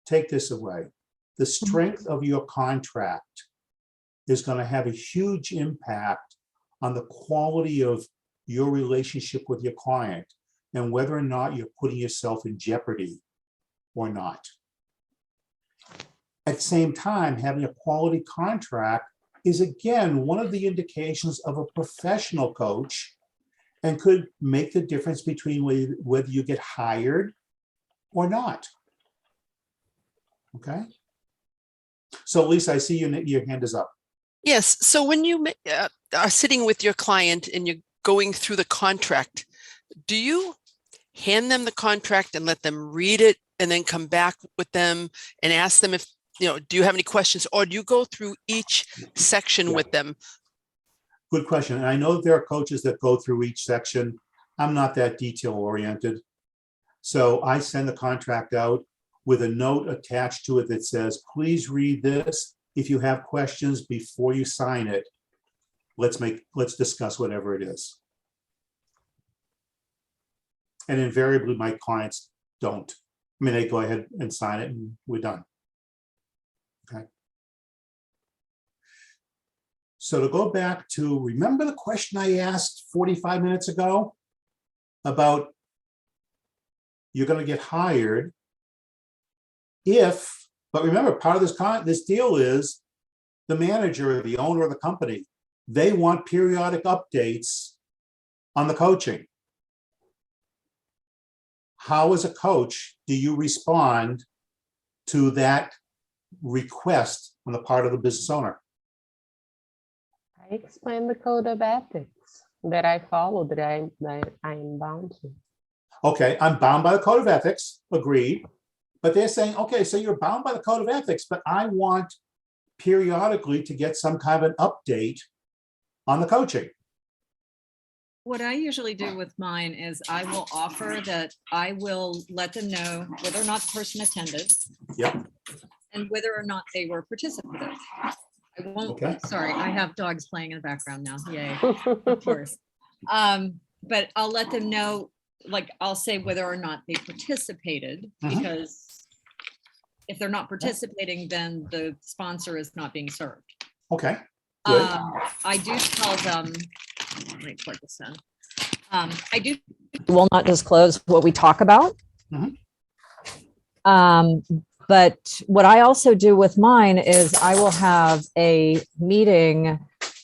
take this away. The strength of your contract is going to have a huge impact on the quality of your relationship with your client and whether or not you're putting yourself in jeopardy or not. At the same time, having a quality contract is again one of the indications of a professional coach and could make the difference between whether you get hired or not. Okay. So Lisa, I see your hand is up. yes. So when you are sitting with your client and you're going through the contract, do you hand them the contract and let them read it and then come back with them and ask them if, do you have any questions, or do you go through each section with them? Good question. And I know that there are coaches that go through each section. I'm not that detail oriented. So I send the contract out with a note attached to it that says, please read this. If you have questions before you sign it, let's discuss whatever it is. And invariably my clients don't. I mean, they go ahead and sign it and we're done. Okay. So to go back to, remember the question I asked 45 minutes ago about you're going to get hired if, but remember, part of this deal is the manager or the owner of the company, they want periodic updates on the coaching. How, as a coach, do you respond to that request on the part of the business owner? I explain the code of ethics that I follow, that I am bound to. Okay, I'm bound by the code of ethics, agreed. But they're saying, okay, so you're bound by the code of ethics, but I want periodically to get some kind of an update on the coaching. What I usually do with mine is I will offer that I will let them know whether or not the person attended Yep. and whether or not they were participative. I won't, Okay. sorry, I have dogs playing in the background now. Yay, of course. But I'll let them know, like, I'll say whether or not they participated, because if they're not participating, then the sponsor is not being served. Okay. Good. I do tell them, let me plug this in. I do will not disclose what we talk about. But what I also do with mine is I will have a meeting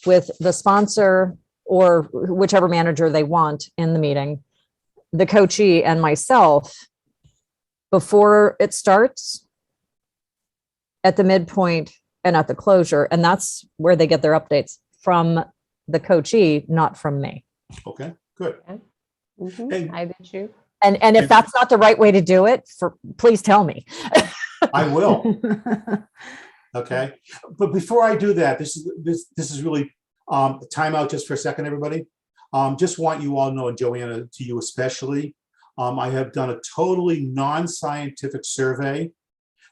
with the sponsor or whichever manager they want in the meeting, the coachee and myself before it starts, at the midpoint, and at the closure. And that's where they get their updates from the coachee, not from me. Okay, good. I did too. And if that's not the right way to do it, please tell me. I will. Okay, but before I do that, this is really time out just for a second, everybody. Just want you all to know, and Joanna, to you especially, I have done a totally non-scientific survey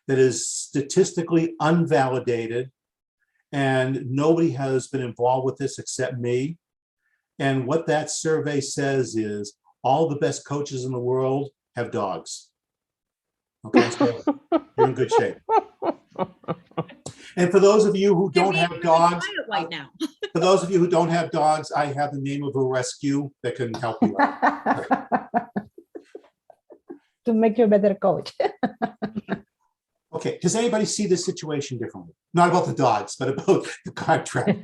that is statistically unvalidated, and nobody has been involved with this except me. And what that survey says is all the best coaches in the world have dogs. Okay, so you're in good shape. And for those of you who don't have dogs, right now. for those of you who don't have dogs, I have the name of a rescue that can help you out. To make you a better coach. Okay, does anybody see this situation differently? Not about the dogs, but about the contract.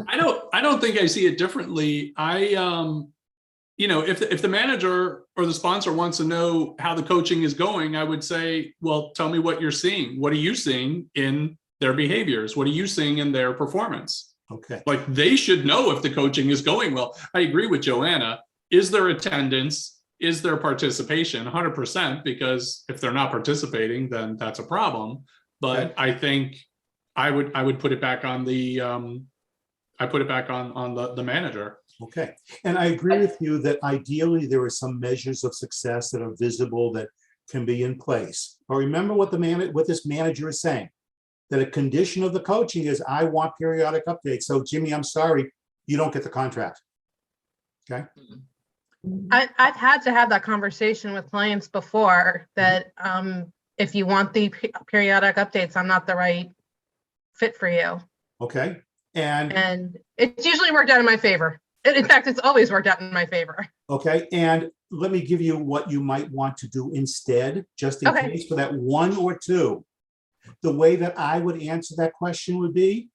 I don't think I see it differently. You know, if the manager or the sponsor wants to know how the coaching is going, I would say, well, tell me what you're seeing. What are you seeing in their behaviors? What are you seeing in their performance? Okay. Like, they should know if the coaching is going well. I agree with Joanna. Is there attendance? Is there participation? 100%, because if they're not participating, then that's a problem. But Okay. I think I would put it back on the the manager. Okay, and I agree with you that ideally there are some measures of success that are visible that can be in place. But remember what this manager is saying, that a condition of the coaching is I want periodic updates. So Jimmy, I'm sorry, you don't get the contract. Okay. I've had to have that conversation with clients before that if you want the periodic updates, I'm not the right fit for you. Okay. And it's usually worked out in my favor. In fact, it's always worked out in my favor. okay, and let me give you what you might want to do instead, just in case for that one or two. The way that I would answer that question would be,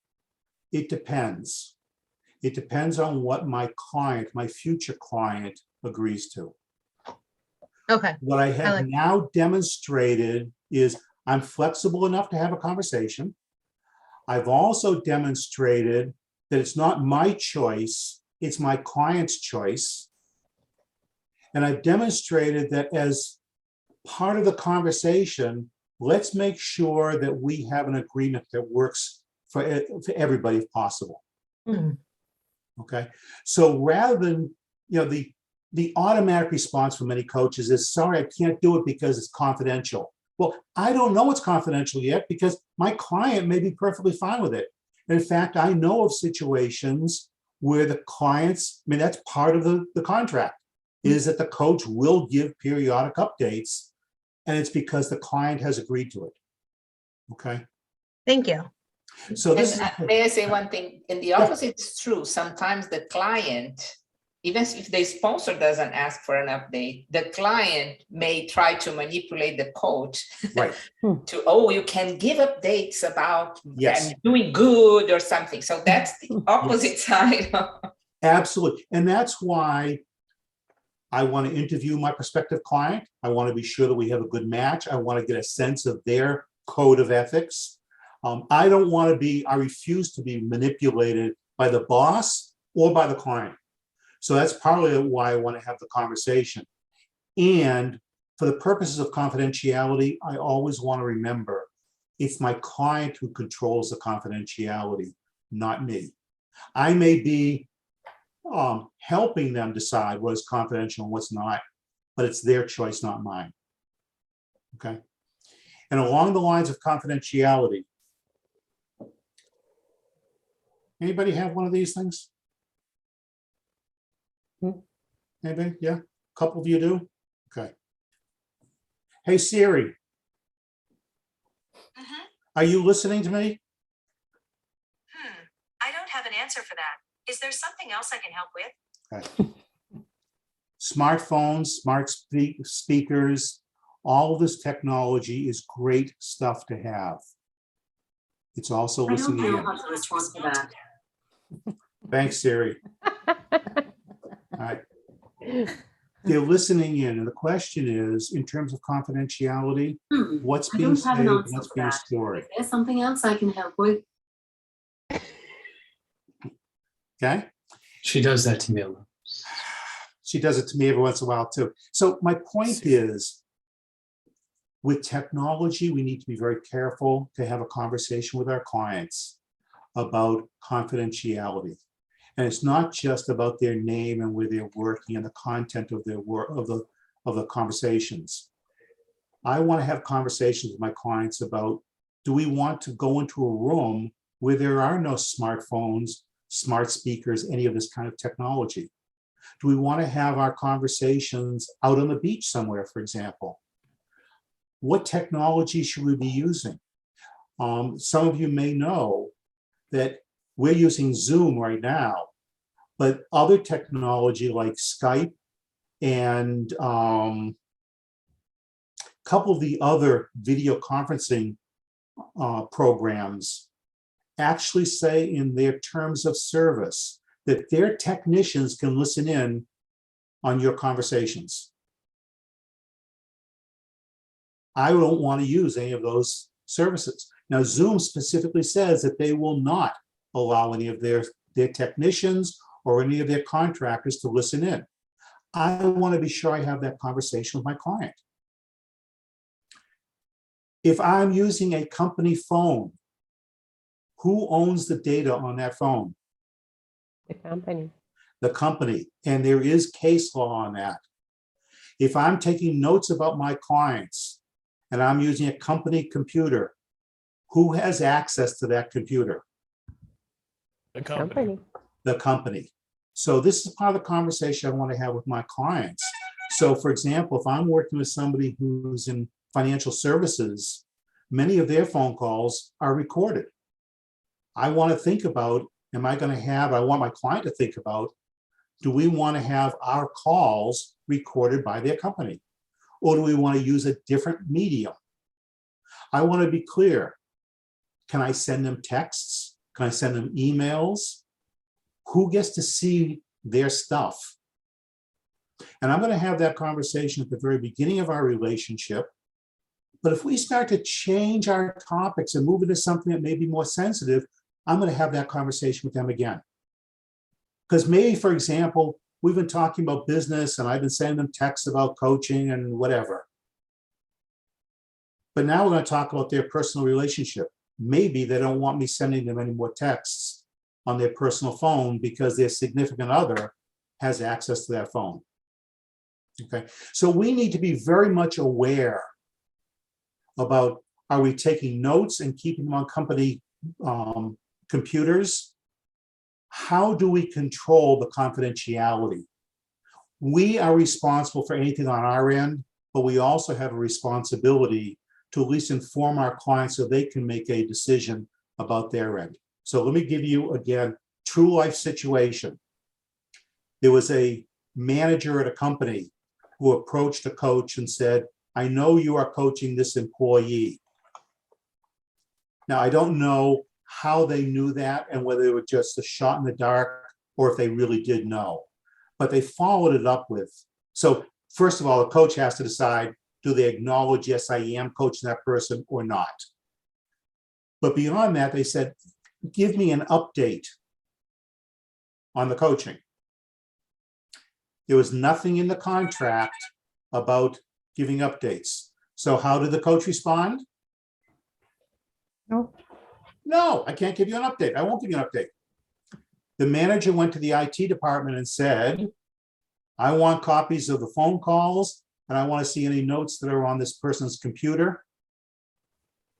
it depends. It depends on what my client, my future client, agrees to. Okay. What I have now demonstrated is I'm flexible enough to have a conversation. I've also demonstrated that it's not my choice, it's my client's choice. And I've demonstrated that as part of the conversation, let's make sure that we have an agreement that works for everybody if possible. Okay, so rather than, you know, the automatic response from many coaches is, sorry, I can't do it because it's confidential. Well, I don't know it's confidential yet because my client may be perfectly fine with it. In fact, I know of situations where the clients, I mean, that's part of the contract, is that the coach will give periodic updates, and it's because the client has agreed to it. Okay. Thank you. So this may I say one thing? In the opposite, it's true. Sometimes the client, even if the sponsor doesn't ask for an update, the client may try to manipulate the coach to, oh, you can give updates about them doing good or something. So that's the opposite side. Absolutely. And that's why I want to interview my prospective client. I want to be sure that we have a good match. I want to get a sense of their code of ethics. I don't want to be, I refuse to be manipulated by the boss or by the client. So that's partly why I want to have the conversation. And for the purposes of confidentiality, I always want to remember it's my client who controls the confidentiality, not me. I may be helping them decide what is confidential and what's not, but it's their choice, not mine. Okay. And along the lines of confidentiality, anybody have one of these things? Anybody? Yeah, a couple of you do. Okay. Hey Siri, are you listening to me? I don't have an answer for that. Is there something else I can help with? Okay. Smartphones, smart speakers, all of this technology is great stuff to have. It's also I don't listening know in. how to respond to that. Thanks, Siri. All right. They're listening in, and the question is, in terms of confidentiality, what's I being don't have an saved, answer what's for being that. stored? Is there something else I can help with? Okay. She does that to me a lot. She does it to me every once in a while too. So my point is, with technology, we need to be very careful to have a conversation with our clients about confidentiality. And it's not just about their name and where they're working and the content of their work, of the conversations. I want to have conversations with my clients about, do we want to go into a room where there are no smartphones, smart speakers, any of this kind of technology? Do we want to have our conversations out on the beach somewhere, for example? What technology should we be using? Some of you may know that we're using Zoom right now, but other technology like Skype and a couple of the other video conferencing programs actually say in their terms of service that their technicians can listen in on your conversations. I don't want to use any of those services. Now, Zoom specifically says that they will not allow any of their technicians or any of their contractors to listen in. I want to be sure I have that conversation with my client. If I'm using a company phone, who owns the data on that phone? The company. The company, and there is case law on that. If I'm taking notes about my clients and I'm using a company computer, who has access to that computer? The company. The company. So this is part of the conversation I want to have with my clients. So for example, if I'm working with somebody who's in financial services, many of their phone calls are recorded. I want to think about, I want my client to think about, do we want to have our calls recorded by their company? Or do we want to use a different medium? I want to be clear. Can I send them texts? Can I send them emails? Who gets to see their stuff? And I'm going to have that conversation at the very beginning of our relationship. But if we start to change our topics and move into something that may be more sensitive, I'm going to have that conversation with them again. Because maybe, for example, we've been talking about business and I've been sending them texts about coaching and whatever. But now we're going to talk about their personal relationship. Maybe they don't want me sending them any more texts on their personal phone because their significant other has access to that phone. Okay, so we need to be very much aware about, are we taking notes and keeping them on company computers? How do we control the confidentiality? We are responsible for anything on our end, but we also have a responsibility to at least inform our clients so they can make a decision about their end. So let me give you, again, true life situation. There was a manager at a company who approached a coach and said, I know you are coaching this employee. Now, I don't know how they knew that and whether it was just a shot in the dark or if they really did know, but they followed it up with. So first of all, the coach has to decide, do they acknowledge, yes, I am coaching that person or not? But beyond that, they said, give me an update on the coaching. There was nothing in the contract about giving updates. So how did the coach respond? No. No, I can't give you an update. I won't give you an update. The manager went to the IT department and said, I want copies of the phone calls and I want to see any notes that are on this person's computer,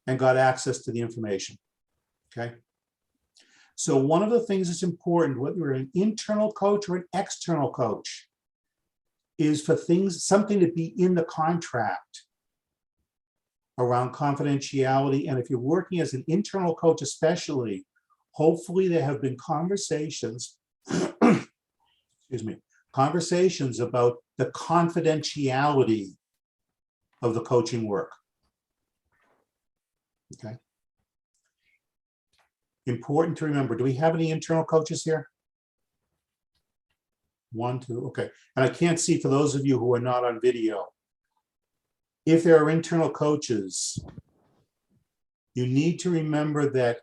and got access to the information. Okay. So one of the things that's important, whether you're an internal coach or an external coach, is for something to be in the contract around confidentiality. And if you're working as an internal coach, especially, hopefully there have been conversations, excuse me, conversations about the confidentiality of the coaching work. Okay. Important to remember. Do we have any internal coaches here? 1, 2, okay. And I can't see for those of you who are not on video. If there are internal coaches, you need to remember that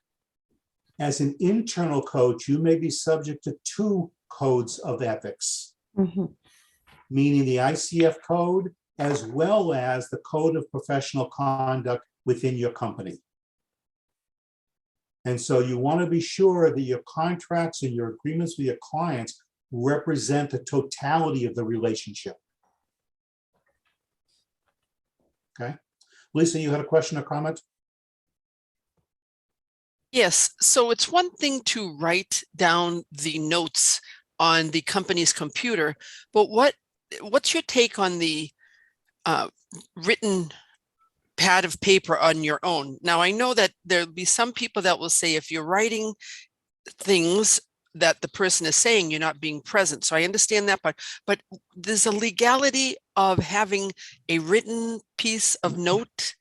as an internal coach, you may be subject to 2 codes of ethics, meaning the ICF code as well as the code of professional conduct within your company. And so you want to be sure that your contracts and your agreements with your clients represent the totality of the relationship. Okay. Lisa, you had a question or comment? Yes, so it's one thing to write down the notes on the company's computer, but what's your take on the written pad of paper on your own? Now, I know that there'll be some people that will say if you're writing things that the person is saying, you're not being present. So I understand that part, but there's a legality of having a written piece of note,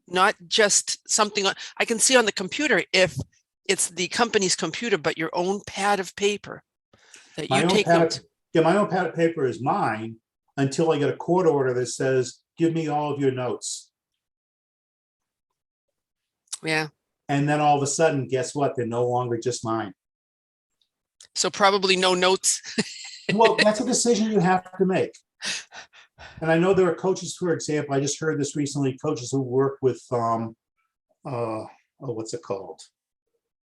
not just something I can see on the computer if it's the company's computer, but your own pad of paper that you take notes. Yeah, my own pad of paper is mine until I get a court order that says, give me all of your notes. Yeah. And then all of a sudden, guess what? They're no longer just mine. So probably no notes. Well, that's a decision you have to make. And I know there are coaches, for example, I just heard this recently, coaches who work with, what's it called?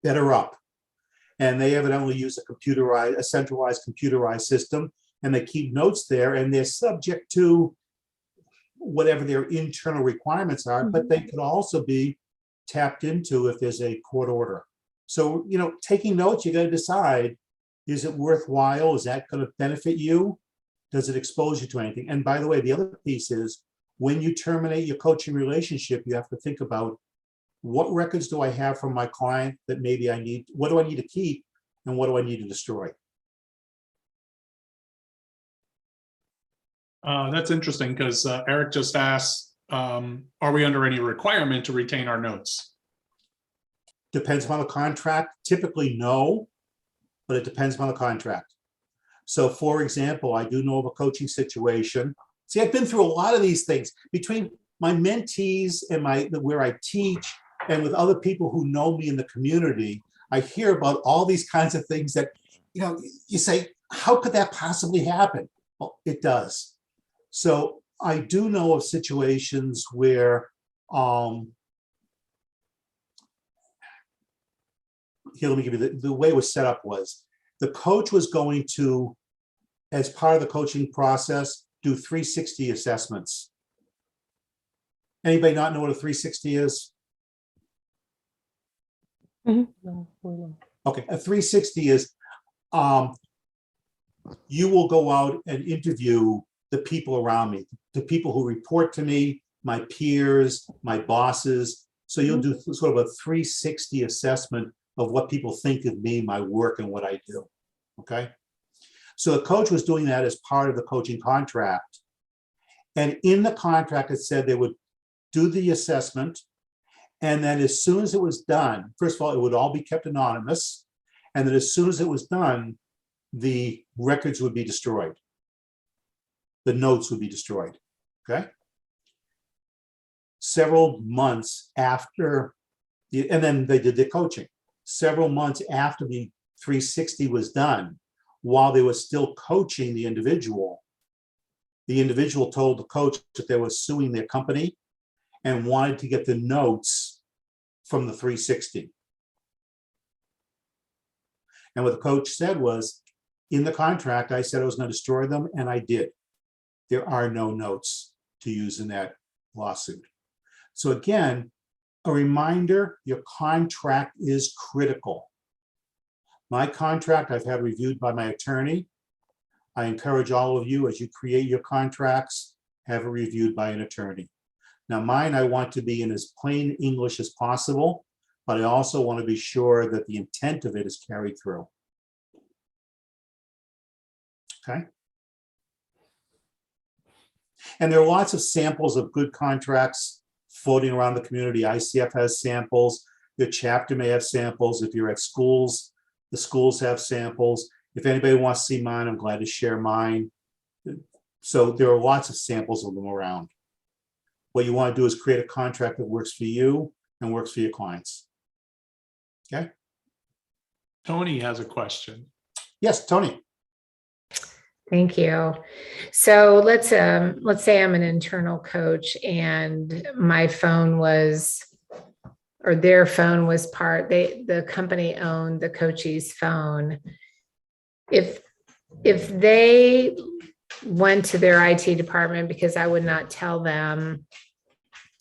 Better Up. And they evidently use a centralized computerized system, and they keep notes there, and they're subject to whatever their internal requirements are, but they could also be tapped into if there's a court order. So, taking notes, you got to decide, is it worthwhile? Is that going to benefit you? Does it expose you to anything? And by the way, the other piece is when you terminate your coaching relationship, you have to think about what records do I have from my client that maybe I need, what do I need to keep and what do I need to destroy? That's interesting because Eric just asked, are we under any requirement to retain our notes? Depends upon the contract. Typically, no, but it depends upon the contract. So, for example, I do know of a coaching situation. See, I've been through a lot of these things between my mentees and where I teach and with other people who know me in the community. I hear about all these kinds of things that, you say, how could that possibly happen? Well, it does. So I do know of situations where, here, let me give you the way it was set up was the coach was going to, as part of the coaching process, do 360 assessments. Anybody not know what a 360 is? Okay, a 360 is you will go out and interview the people around me, the people who report to me, my peers, my bosses. So you'll do sort of a 360 assessment of what people think of me, my work, and what I do. Okay. So the coach was doing that as part of the coaching contract. And in the contract, it said they would do the assessment. And then as soon as it was done, first of all, it would all be kept anonymous. And then as soon as it was done, the records would be destroyed. The notes would be destroyed. Okay. Several months after, and then they did the coaching. Several months after the 360 was done, while they were still coaching the individual told the coach that they were suing their company and wanted to get the notes from the 360. And what the coach said was, in the contract, I said I was going to destroy them, and I did. There are no notes to use in that lawsuit. So again, a reminder, your contract is critical. My contract I've had reviewed by my attorney. I encourage all of you, as you create your contracts, have it reviewed by an attorney. Now mine, I want to be in as plain English as possible, but I also want to be sure that the intent of it is carried through. Okay. And there are lots of samples of good contracts floating around the community. ICF has samples. Your chapter may have samples. If you're at schools, the schools have samples. If anybody wants to see mine, I'm glad to share mine. So there are lots of samples of them around. What you want to do is create a contract that works for you and works for your clients. Okay. Tony has a question. Yes, Tony. Thank you. So let's say I'm an internal coach and my phone was, or their phone was the company owned the coachee's phone. If they went to their IT department, because I would not tell them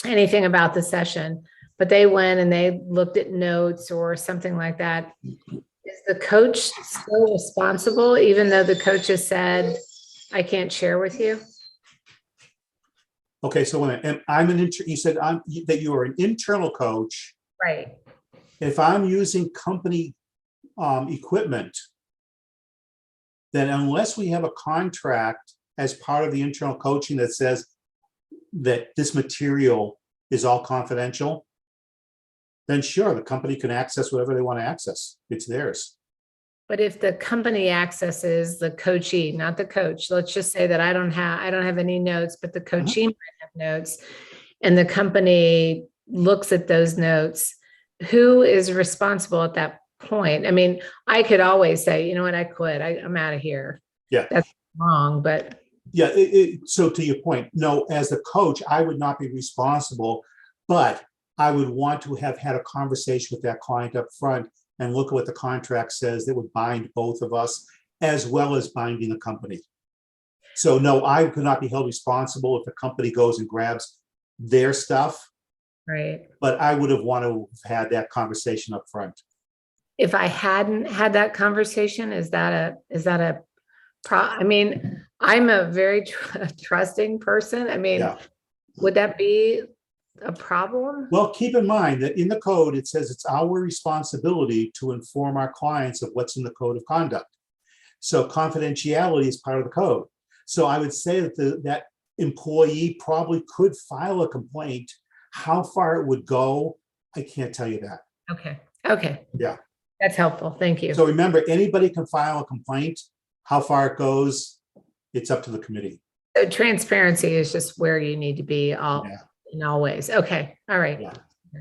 anything about the session, but they went and they looked at notes or something like that, is the coach still responsible, even though the coach has said, I can't share with you? Okay, so when you said that you are an internal coach. Right. If I'm using company equipment, then unless we have a contract as part of the internal coaching that says that this material is all confidential, then sure, the company can access whatever they want to access. It's theirs. But if the company accesses the coachee, not the coach, let's just say that I don't have any notes, but the coachee might have notes, and the company looks at those notes, who is responsible at that point? I mean, I could always say, you know what, I quit. I'm out of here. Yeah. That's wrong, but. Yeah, so to your point, no, as the coach, I would not be responsible, but I would want to have had a conversation with that client up front and look at what the contract says that would bind both of us, as well as binding the company. So no, I could not be held responsible if the company goes and grabs their stuff. Right. But I would have wanted to have had that conversation up front. If I hadn't had that conversation, is that a I mean, I'm a very trusting person. I mean, Yeah. Would that be a problem? Well, keep in mind that in the code, it says it's our responsibility to inform our clients of what's in the code of conduct. So confidentiality is part of the code. So I would say that that employee probably could file a complaint. How far it would go, I can't tell you that. Okay. Yeah. That's helpful. Thank you. So remember, anybody can file a complaint. How far it goes, it's up to the committee. So transparency is just where you need to be in all ways. Okay. All right. Yeah.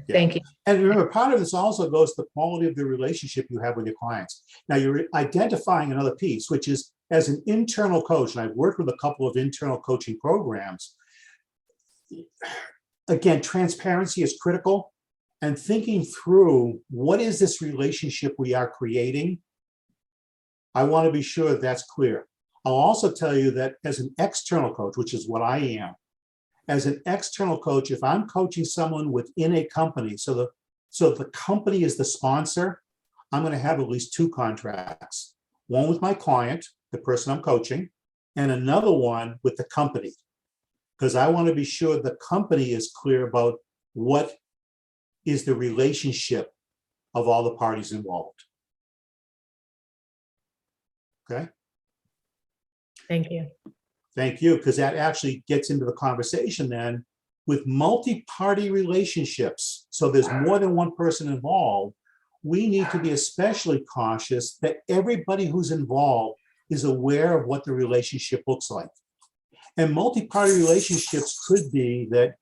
Thank you. And remember, part of this also goes to the quality of the relationship you have with your clients. Now you're identifying another piece, which is as an internal coach, and I've worked with a couple of internal coaching programs. Again, transparency is critical, and thinking through what is this relationship we are creating. I want to be sure that that's clear. I'll also tell you that as an external coach, which is what I am, as an external coach, if I'm coaching someone within a company, so the company is the sponsor, I'm going to have at least two contracts. One with my client, the person I'm coaching, and another one with the company. Because I want to be sure the company is clear about what is the relationship of all the parties involved. Okay. Thank you. Thank you, because that actually gets into the conversation then with multi-party relationships. So there's more than one person involved. We need to be especially cautious that everybody who's involved is aware of what the relationship looks like. And multi-party relationships could be that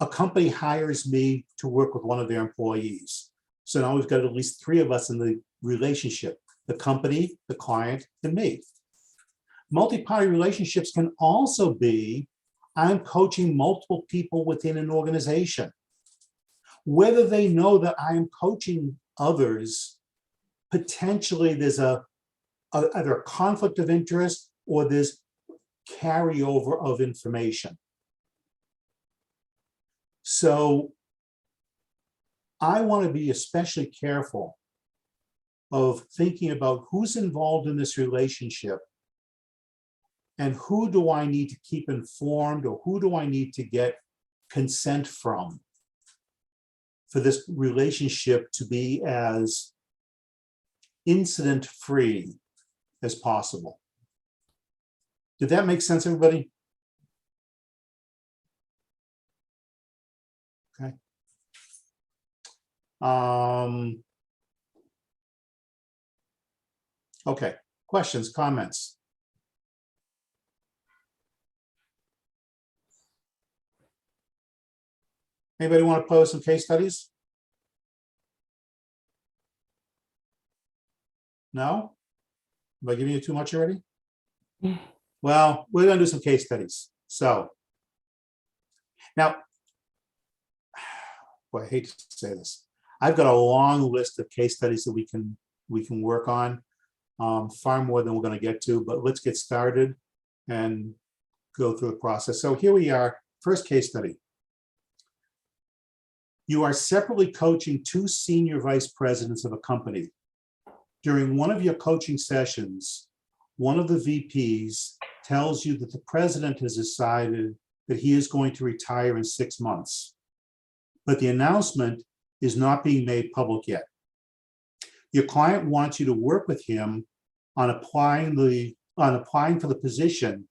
a company hires me to work with one of their employees. So now we've got at least three of us in the relationship: the company, the client, and me. Multi-party relationships can also be I'm coaching multiple people within an organization. Whether they know that I am coaching others, potentially there's either a conflict of interest or there's carryover of information. So I want to be especially careful of thinking about who's involved in this relationship and who do I need to keep informed or who do I need to get consent from for this relationship to be as incident-free as possible. Did that make sense, everybody? Okay. Okay, questions, comments? Anybody want to pose some case studies? No? Am I giving you too much already? Well, we're going to do some case studies. So now, boy, I hate to say this. I've got a long list of case studies that we can work on, far more than we're going to get to, but let's get started and go through the process. So here we are, first case study. You are separately coaching two senior vice presidents of a company. During one of your coaching sessions, one of the VPs tells you that the president has decided that he is going to retire in 6 months, but the announcement is not being made public yet. Your client wants you to work with him on applying for the position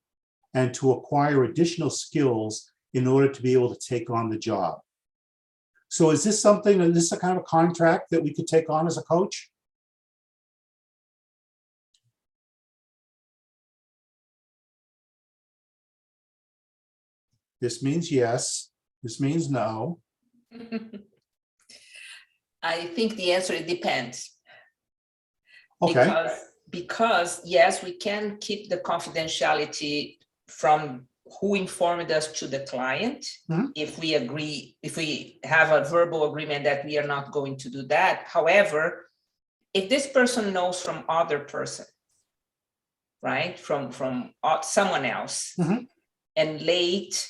and to acquire additional skills in order to be able to take on the job. So is this something, is this a kind of a contract that we could take on as a coach? This means yes. This means no. I think the answer, it depends. Okay. Because yes, we can keep the confidentiality from who informed us to the client. Mm-hmm. If we agree, if we have a verbal agreement that we are not going to do that. However, if this person knows from other person, right, from someone else, Mm-hmm. and late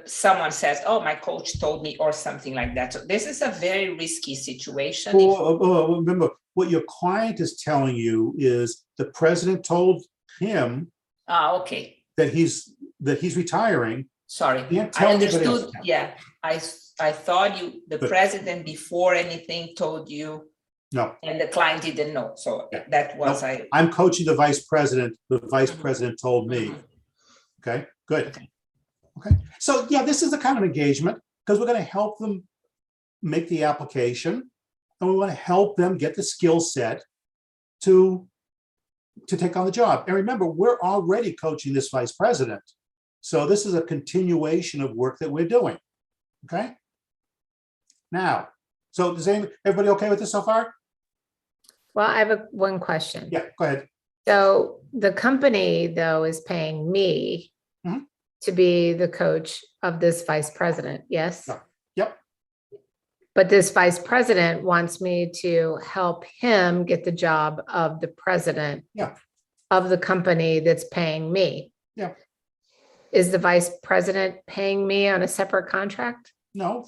someone says, oh, my coach told me, or something like that. So this is a very risky situation. Remember, what your client is telling you is the president told him okay, that he's retiring. Sorry, I understood. Yeah, I thought the president before anything told you. No. And the client didn't know. So yeah. That was no, I'm coaching the vice president. The vice mm-hmm. president told me. Mm-hmm. Okay, good. Okay. So yeah, this is the kind of engagement because we're going to help them make the application and we want to help them get the skill set to take on the job. And remember, we're already coaching this vice president. So this is a continuation of work that we're doing. Okay. Now, so does everybody okay with this so far? Well, I have one question. Yeah, go ahead. So the company though is paying me mm-hmm. to be the coach of this vice president. Yes. No. Yep. But this vice president wants me to help him get the job of the president yeah. of the company that's paying me. Yeah. Is the vice president paying me on a separate contract? No,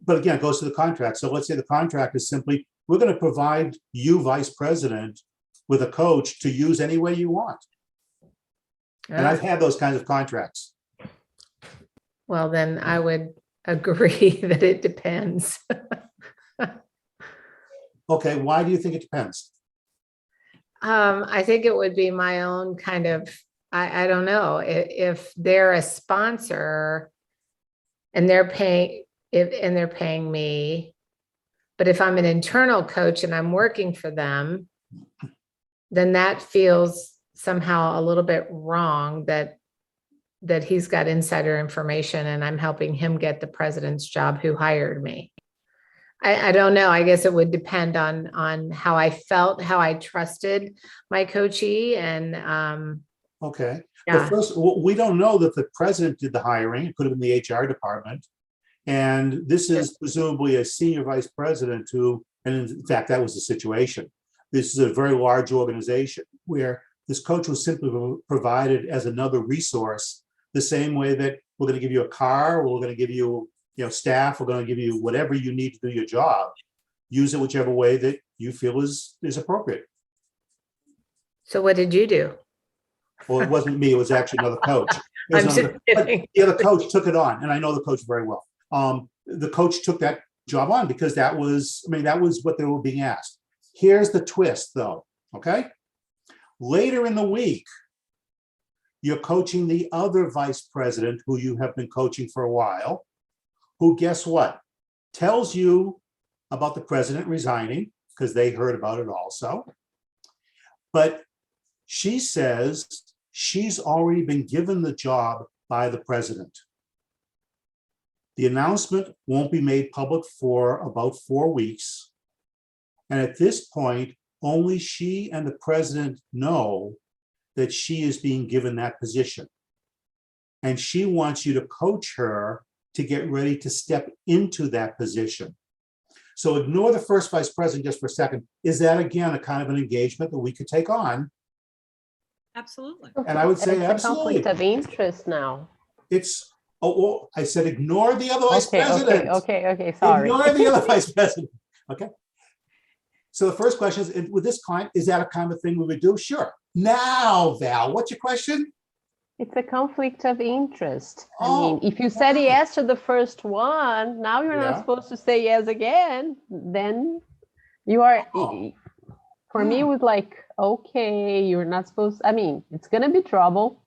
but again, it goes to the contract. So let's say the contract is simply, we're going to provide you, vice president, with a coach to use any way you want. And I've had those kinds of contracts. Well, then I would agree that it depends. Okay, why do you think it depends? I think it would be my own kind of, I don't know, if they're a sponsor and they're paying me, but if I'm an internal coach and I'm working for them, then that feels somehow a little bit wrong that he's got insider information and I'm helping him get the president's job who hired me. I don't know. I guess it would depend on how I felt, how I trusted my coachee and okay. Yeah. Well, first, we don't know that the president did the hiring. It could have been the HR department. And this is presumably a senior vice president who, and in fact, that was the situation. this is a very large organization where this coach was simply provided as another resource, the same way that we're going to give you a car, we're going to give you, staff, we're going to give you whatever you need to do your job. Use it whichever way that you feel is appropriate. So what did you do? Well, it wasn't me, it was actually another coach. I'm just kidding. The other coach took it on, and I know the coach very well. The coach took that job on because that was what they were being asked. Here's the twist, though, okay? Later in the week, you're coaching the other vice president who you have been coaching for a while, who, guess what, tells you about the president resigning, because they heard about it also. But she says she's already been given the job by the president. The announcement won't be made public for about 4 weeks. And at this point, only she and the president know that she is being given that position. And she wants you to coach her to get ready to step into that position. So ignore the first vice president just for a second. Is that, again, a kind of an engagement that we could take on? Absolutely. And I would say It's absolutely. a conflict of interest now. It's, well, I said ignore the other vice president. Okay, sorry. Ignore the other vice president, okay? So the first question is, with this client, is that a kind of thing we would do? Sure. Now, Val, what's your question? It's a conflict of interest. I Oh, mean, if you said yes to the first one, now you're Yeah. not supposed to say yes again. Then you are, Oh. for me, it was like, okay, you're not supposed, I mean, it's going to be trouble.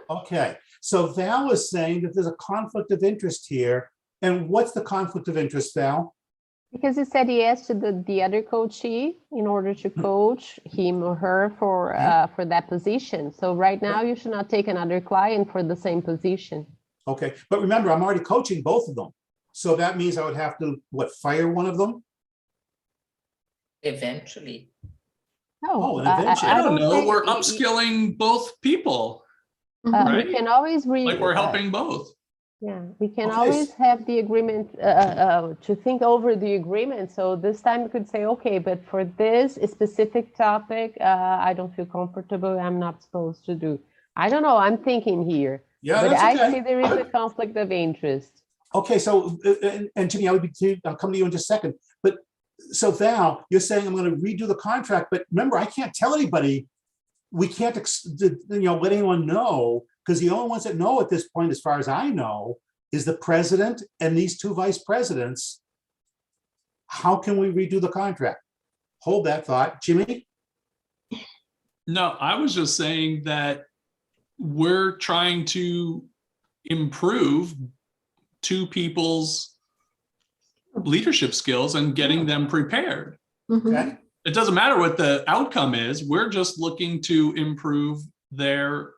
Okay, so Val is saying that there's a conflict of interest here. And what's the conflict of interest, Val? Because you said yes to the other coachee in order to coach him or her for that position. So right now you should not take another client for the same position. Okay, but remember, I'm already coaching both of them. So that means I would have to, fire one of them? Eventually. Oh, and eventually. I don't know. think We're upskilling both people. Right? We can always Like we're helping both. Yeah, we can Okay. always have the agreement to think over the agreement. So this time we could say, okay, but for this specific topic, I don't feel comfortable. I'm not supposed to do. I don't know. I'm thinking here. Yeah, But that's I okay. see there is a conflict of interest. Okay, so, and Jimmy, I'll come to you in just a second. But so Val, you're saying I'm going to redo the contract, but remember, I can't tell anybody. We can't, let anyone know, because the only ones that know at this point, as far as I know, is the president and these two vice presidents. How can we redo the contract? Hold that thought, Jimmy. No, I was just saying that we're trying to improve two people's leadership skills and getting them prepared. Okay. It doesn't matter what the outcome is. We're just looking to improve their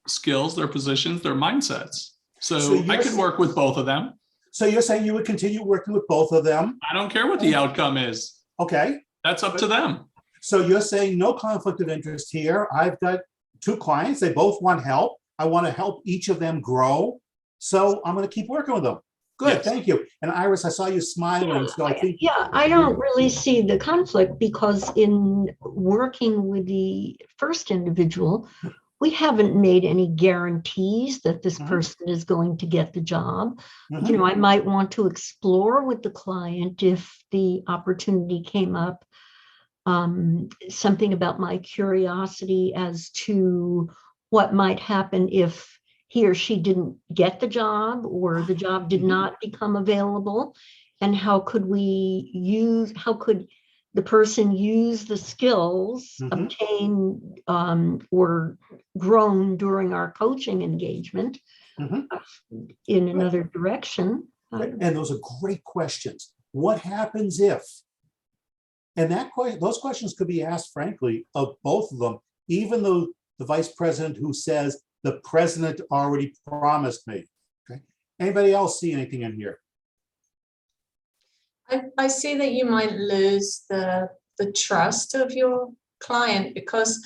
skills, their positions, their mindsets. So So I you're could work with both of them. So you're saying you would continue working with both of them? I don't care what the outcome is. Okay. That's up to them. So you're saying no conflict of interest here. I've got two clients. They both want help. I want to help each of them grow. So I'm going to keep working with them. Good, Yes. thank you. And Iris, I saw you smiling, so I think. Yeah, I don't really see the conflict because in working with the first individual, we haven't made any guarantees that this person is going to get the job. You know, I might want to explore with the client if the opportunity came up, something about my curiosity as to what might happen if he or she didn't get the job or the job did not become available, and how could the person use the skills obtained or grown during our coaching engagement in another direction. And those are great questions. What happens if? And those questions could be asked, frankly, of both of them, even though the vice president who says, the president already promised me. Okay. Anybody else see anything in here? I see that you might lose the trust of your client, because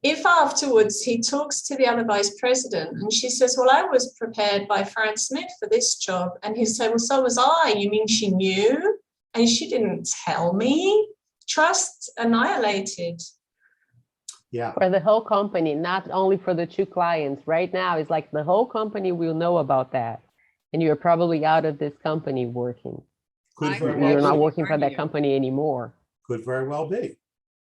if afterwards he talks to the other vice president and she says, well, I was prepared by Fran Smith for this job, and he said, well, so was I. You mean she knew and she didn't tell me? trust annihilated. Yeah. For the whole company, not only for the 2 clients. Right now, it's like the whole company will know about that. And you're probably out of this company working. Could very well You're not be. working for that company anymore. Could very well be. I would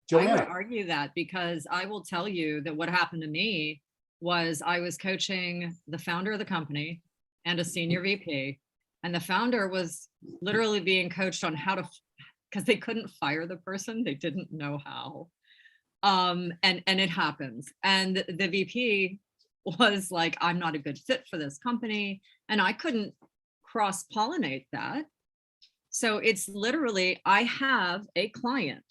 Joanna, argue that, because I will tell you that what happened to me was I was coaching the founder of the company and a senior VP, and the founder was literally being coached on how to, because they couldn't fire the person, they didn't know how. And it happens. And the VP was like, I'm not a good fit for this company, and I couldn't cross-pollinate that. So it's literally, I have a client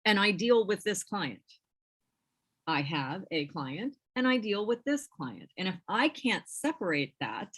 and I deal with this client. I have a client and I deal with this client. And if I can't separate that,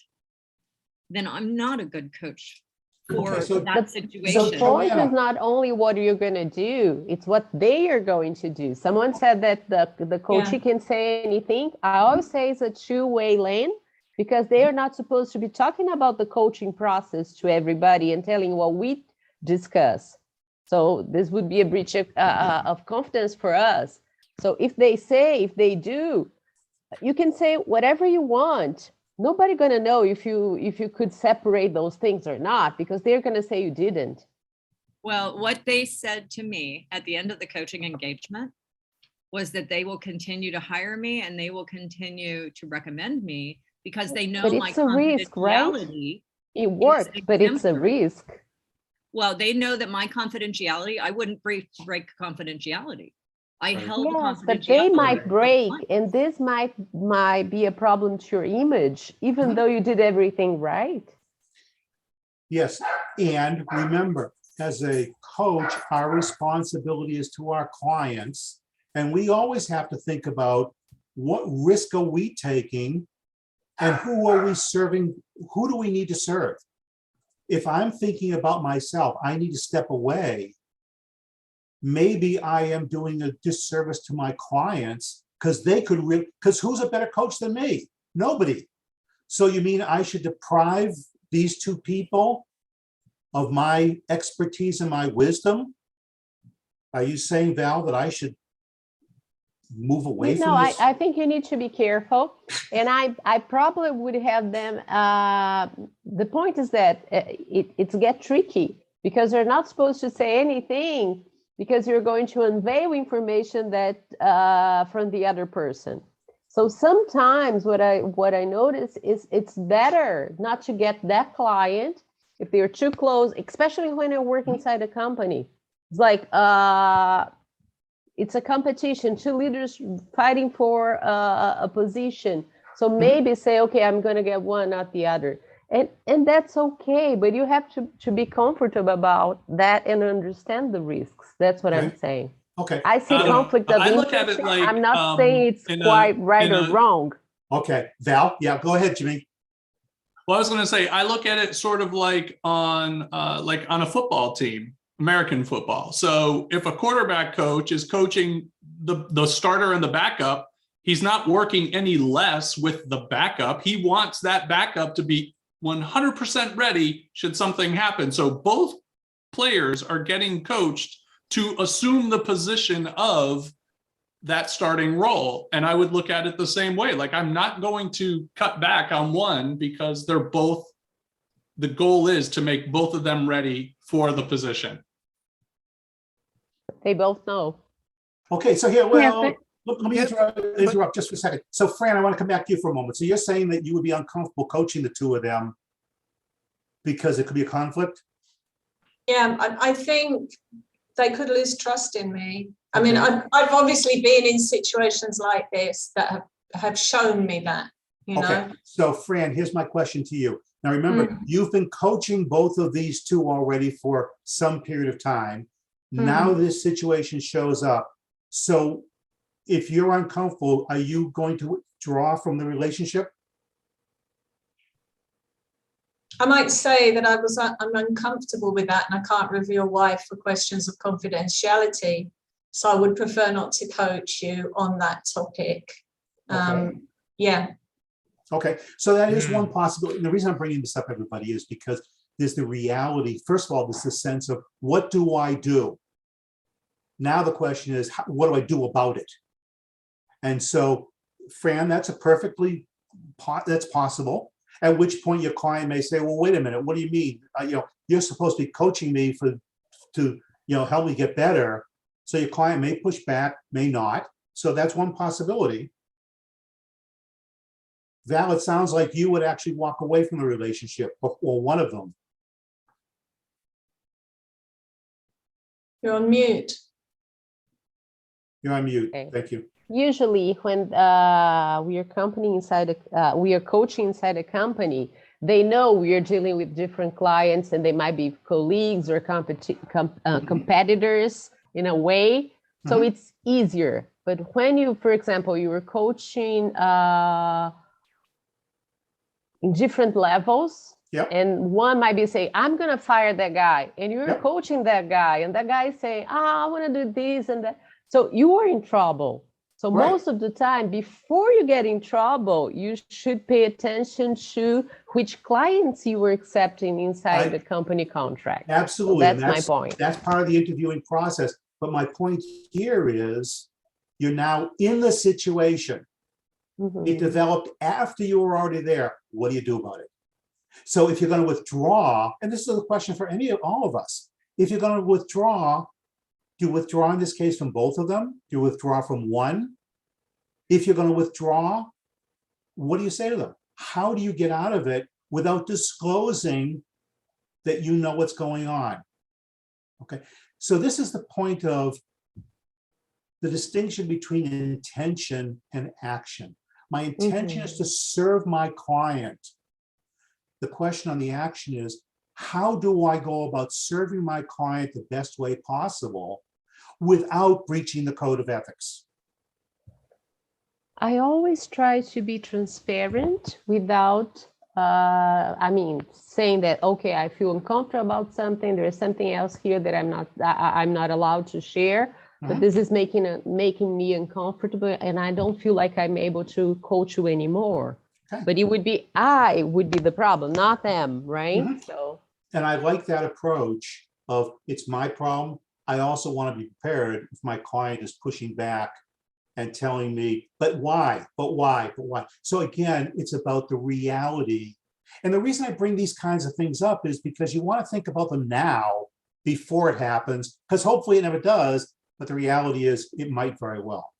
then I'm not a good coach for Okay, so that The situation. point Joanna. is not only what you're going to do, it's what they are going to do. Someone said that the coachee can say anything. I always say it's a two-way lane, because they are not supposed to be talking about the coaching process to everybody and telling what we discuss. So this would be a breach of confidence for us. So if they do, you can say whatever you want. Nobody gonna know if you could separate those things or not, because they're gonna say you didn't. Well, what they said to me at the end of the coaching engagement was that they will continue to hire me and they will continue to recommend me because they know But my it's a risk, right? confidentiality. It worked, but it's a exemplary. risk. Well, they know that my confidentiality, I wouldn't break confidentiality. I held the Yes, confidentiality. but they might of the break, client. and this might be a problem to your image, even though you did everything right. yes. And remember, as a coach, our responsibility is to our clients. And we always have to think about what risk are we taking and who are we serving? Who do we need to serve? If I'm thinking about myself, I need to step away. Maybe I am doing a disservice to my clients because because who's a better coach than me? Nobody. So you mean I should deprive these 2 people of my expertise and my wisdom? Are you saying, Val, that I should move away No, from this? I think you need to be careful. And I probably would have them, the point is that it's get tricky, because they're not supposed to say anything, because you're going to unveil information that from the other person. So sometimes what I notice is it's better not to get that client if they're too close, especially when you work inside a company. It's like it's a competition, 2 leaders fighting for a position. So maybe say, okay, I'm going to get one, not the other. And that's okay, but you have to be comfortable about that and understand the risks. That's what I'm saying. Okay. I see conflict of I look at interest. it like, I'm not saying it's quite right or wrong. Okay. Val, yeah, go ahead, Jimmy. Well, I was going to say, I look at it sort of like on a football team, American football. So if a quarterback coach is coaching the starter and the backup, he's not working any less with the backup. He wants that backup to be 100% ready should something happen. So both players are getting coached to assume the position of that starting role. And I would look at it the same way. Like, I'm not going to cut back on one because they're both, the goal is to make both of them ready for the position. They both know. Okay, so here, let me interrupt just for a second. So Fran, I want to come back to you for a moment. So you're saying that you would be uncomfortable coaching the 2 of them because it could be a conflict? Yeah, I think they could lose trust in me. I mean, I've obviously been in situations like this that have shown me that, you know. So Fran, here's my question to you. Now remember, you've been coaching both of these 2 already for some period of time. Now this situation shows up. So if you're uncomfortable, are you going to withdraw from the relationship? I might say that I'm uncomfortable with that, and I can't reveal why for questions of confidentiality. So I would prefer not to coach you on that topic. Yeah. Okay, so that is one possibility. The reason I'm bringing this up, everybody, is because there's the reality. First of all, there's the sense of what do I do? Now the question is, what do I do about it? And so, Fran, that's that's possible. At which point your client may say, well, wait a minute, what do you mean? You're supposed to be coaching me to help me get better. So your client may push back, may not. So that's one possibility. Val, it sounds like you would actually walk away from the relationship, or one of them. You're on mute. You're on mute. Okay. Thank you. Usually when we are coaching inside a company, they know we are dealing with different clients and they might be colleagues or competitors in a way. So it's easier. But when you, for example, you were coaching in different levels, and one might be saying, I'm going to fire that guy. And you're coaching that guy. And that guy is saying, I want to do this and that. So you are in trouble. So most of the time, before you get in trouble, you should pay attention to which clients you were accepting inside the company contract. Absolutely. So that's my point. That's part of the interviewing process. But my point here is you're now in the situation. It developed after you were already there. What do you do about it? So if you're going to withdraw, and this is a question for all of us, if you're going to withdraw, do you withdraw in this case from both of them? Do you withdraw from one? If you're going to withdraw, what do you say to them? How do you get out of it without disclosing that you know what's going on? Okay, so this is the point of the distinction between intention and action. My intention is to serve my client. The question on the action is, how do I go about serving my client the best way possible without breaching the code of ethics? I always try to be transparent without, saying that, okay, I feel uncomfortable about something. There is something else here that I'm not allowed to share, but this is making me uncomfortable, and I don't feel like I'm able to coach you anymore. Okay. But I would be the problem, not them, right? So. And I like that approach of it's my problem. I also want to be prepared if my client is pushing back and telling me, but why, but why, but why? So again, it's about the reality. And the reason I bring these kinds of things up is because you want to think about them now before it happens, because hopefully it never does, but the reality is it might very well.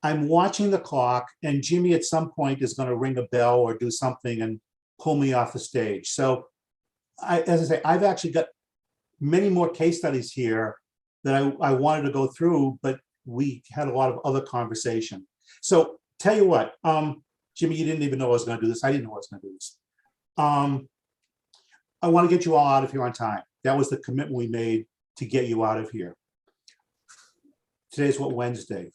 I'm watching the clock, and Jimmy at some point is going to ring a bell or do something and pull me off the stage. So as I say, I've actually got many more case studies here that I wanted to go through, but we had a lot of other conversation. So tell you what, Jimmy, you didn't even know I was going to do this. I didn't know I was going to do this. I want to get you all out of here on time. That was the commitment we made to get you out of here. Today's what, Wednesday?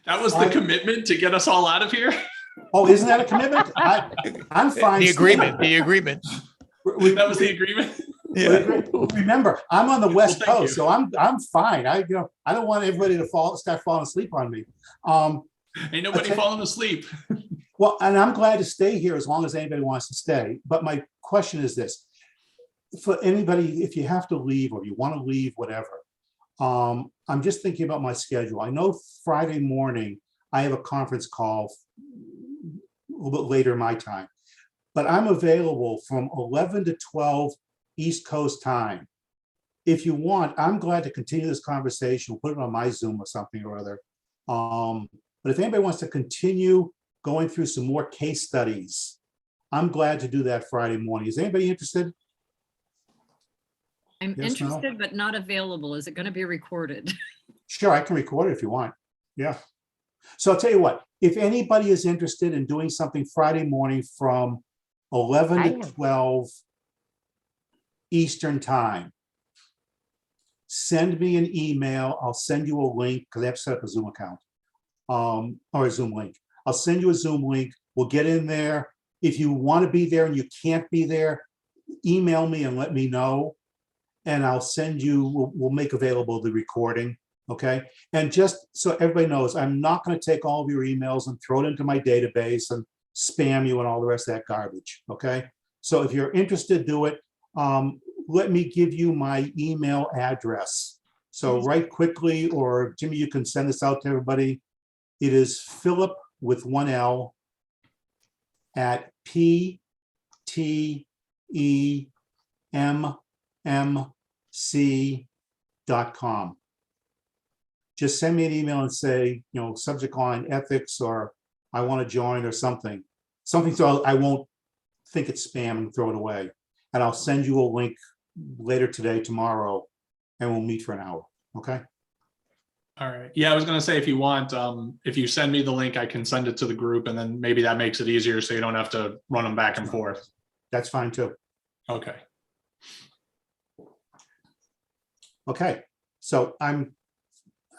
That was the commitment to get us all out of here? Oh, isn't that a commitment? I'm fine. The agreement. That was the agreement? Yeah. Remember, I'm on the West Coast, so I'm fine. I don't want everybody to start falling asleep on me. Ain't nobody falling asleep. Well, and I'm glad to stay here as long as anybody wants to stay. But my question is this: for anybody, if you have to leave or you want to leave, whatever, I'm just thinking about my schedule. I know Friday morning I have a conference call a little bit later my time, but I'm available from 11 to 12 East Coast time. If you want, I'm glad to continue this conversation. We'll put it on my Zoom or something or other. But if anybody wants to continue going through some more case studies, I'm glad to do that Friday morning. Is anybody interested? I'm interested, but not available. Is it going to be recorded? Sure, I can record it if you want. Yeah. So I'll tell you what, if anybody is interested in doing something Friday morning from 11 to 12 Eastern time, send me an email. I'll send you a link because I have to set up a Zoom account or a Zoom link. I'll send you a Zoom link. We'll get in there. If you want to be there and you can't be there, email me and let me know. And I'll send you, we'll make available the recording. Okay. And just so everybody knows, I'm not going to take all of your emails and throw it into my database and spam you and all the rest of that garbage. Okay. So if you're interested, do it. Let me give you my email address So write quickly, or Jimmy, you can send this out to everybody. It is Philip with one L at ptemmc.com. Just send me an email and say, subject line ethics, or I want to join, or something. Something so I won't think it's spam and throw it away. And I'll send you a link later today, tomorrow, and we'll meet for an hour. Okay. All right. Yeah, I was going to say, if you want, if you send me the link, I can send it to the group, and then maybe that makes it easier so you don't have to run them back and forth. That's fine too. Okay. Okay. So I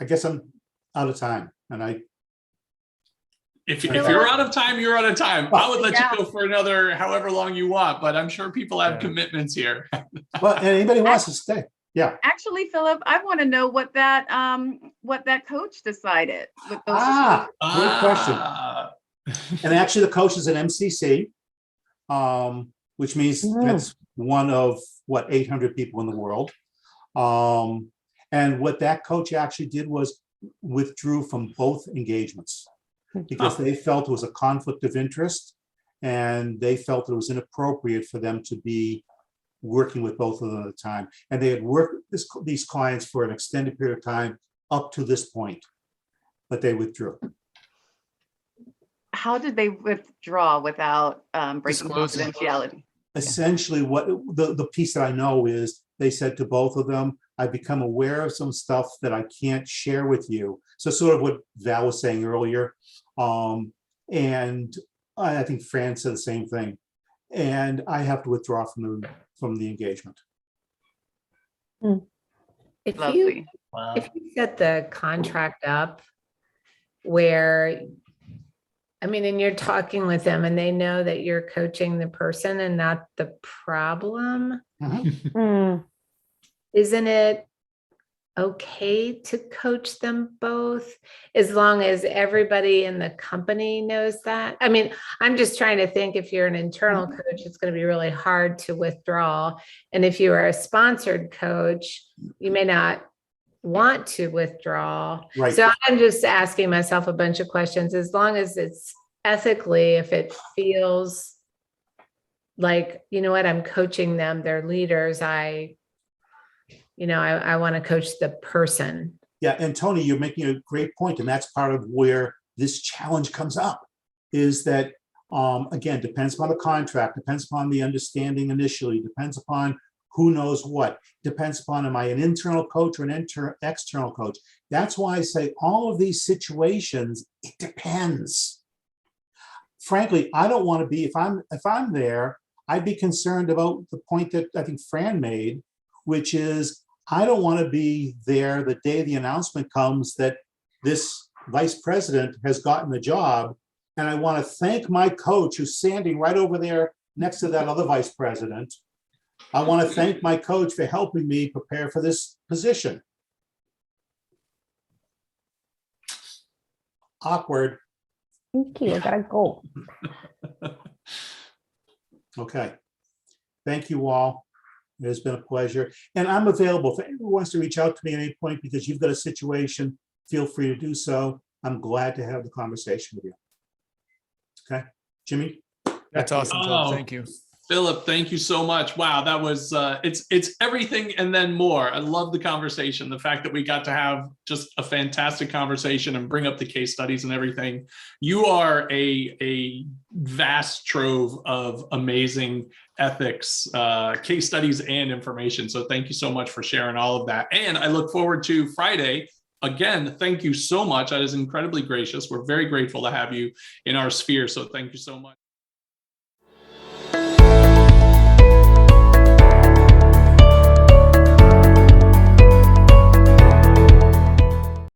guess I'm out of time, and if you're out of time, you're out of time. I would let you go for another however long you want, but I'm sure people have commitments here. Well, and anybody wants to stay. Yeah. Actually, Philip, I want to know what that coach decided with those. Good question. And actually, the coach is an MCC, which means that's one of 800 people in the world. And what that coach actually did was withdrew from both engagements because they felt it was a conflict of interest, and they felt it was inappropriate for them to be working with both of them at a time. And they had worked with these clients for an extended period of time up to this point, but they withdrew. How did they withdraw without breaking Disclosing. confidentiality? Essentially, what the piece that I know is they said to both of them, I've become aware of some stuff that I can't share with you. So sort of what Val was saying earlier. And I think Fran said the same thing. And I have to withdraw from the engagement. If you set the contract up where, I mean, and you're talking with them and they know that you're coaching the person and not the problem, isn't it okay to coach them both as long as everybody in the company knows that? I mean, I'm just trying to think, if you're an internal coach, it's going to be really hard to withdraw. And if you are a sponsored coach, you may not want to withdraw. Right. So I'm just asking myself a bunch of questions. As long as it's ethically, if it feels like, you know what, I'm coaching them, they're leaders, I want to coach the person. Yeah, and Tony, you're making a great point, and that's part of where this challenge comes up, is that, again, depends upon the contract, depends upon the understanding initially, depends upon who knows what, depends upon, am I an internal coach or an external coach? That's why I say all of these situations, it depends. Frankly, I don't want to be, if I'm there, I'd be concerned about the point that I think Fran made, which is, I don't want to be there the day the announcement comes that this vice president has gotten the job, and I want to thank my coach who's standing right over there next to that other vice president. I want to thank my coach for helping me prepare for this position. Awkward. Thank you. I gotta go. Okay. Thank you all. It has been a pleasure. And I'm available. If anyone wants to reach out to me at any point because you've got a situation, feel free to do so. I'm glad to have the conversation with you. Okay. Jimmy? That's awesome, Philip. Thank you. Philip, thank you so much. Wow, that was, it's everything and then more. I love the conversation, the fact that we got to have just a fantastic conversation and bring up the case studies and everything. You are a vast trove of amazing ethics, case studies and information. So thank you so much for sharing all of that. And I look forward to Friday. Again, thank you so much. That is incredibly gracious. We're very grateful to have you in our sphere. So thank you so much.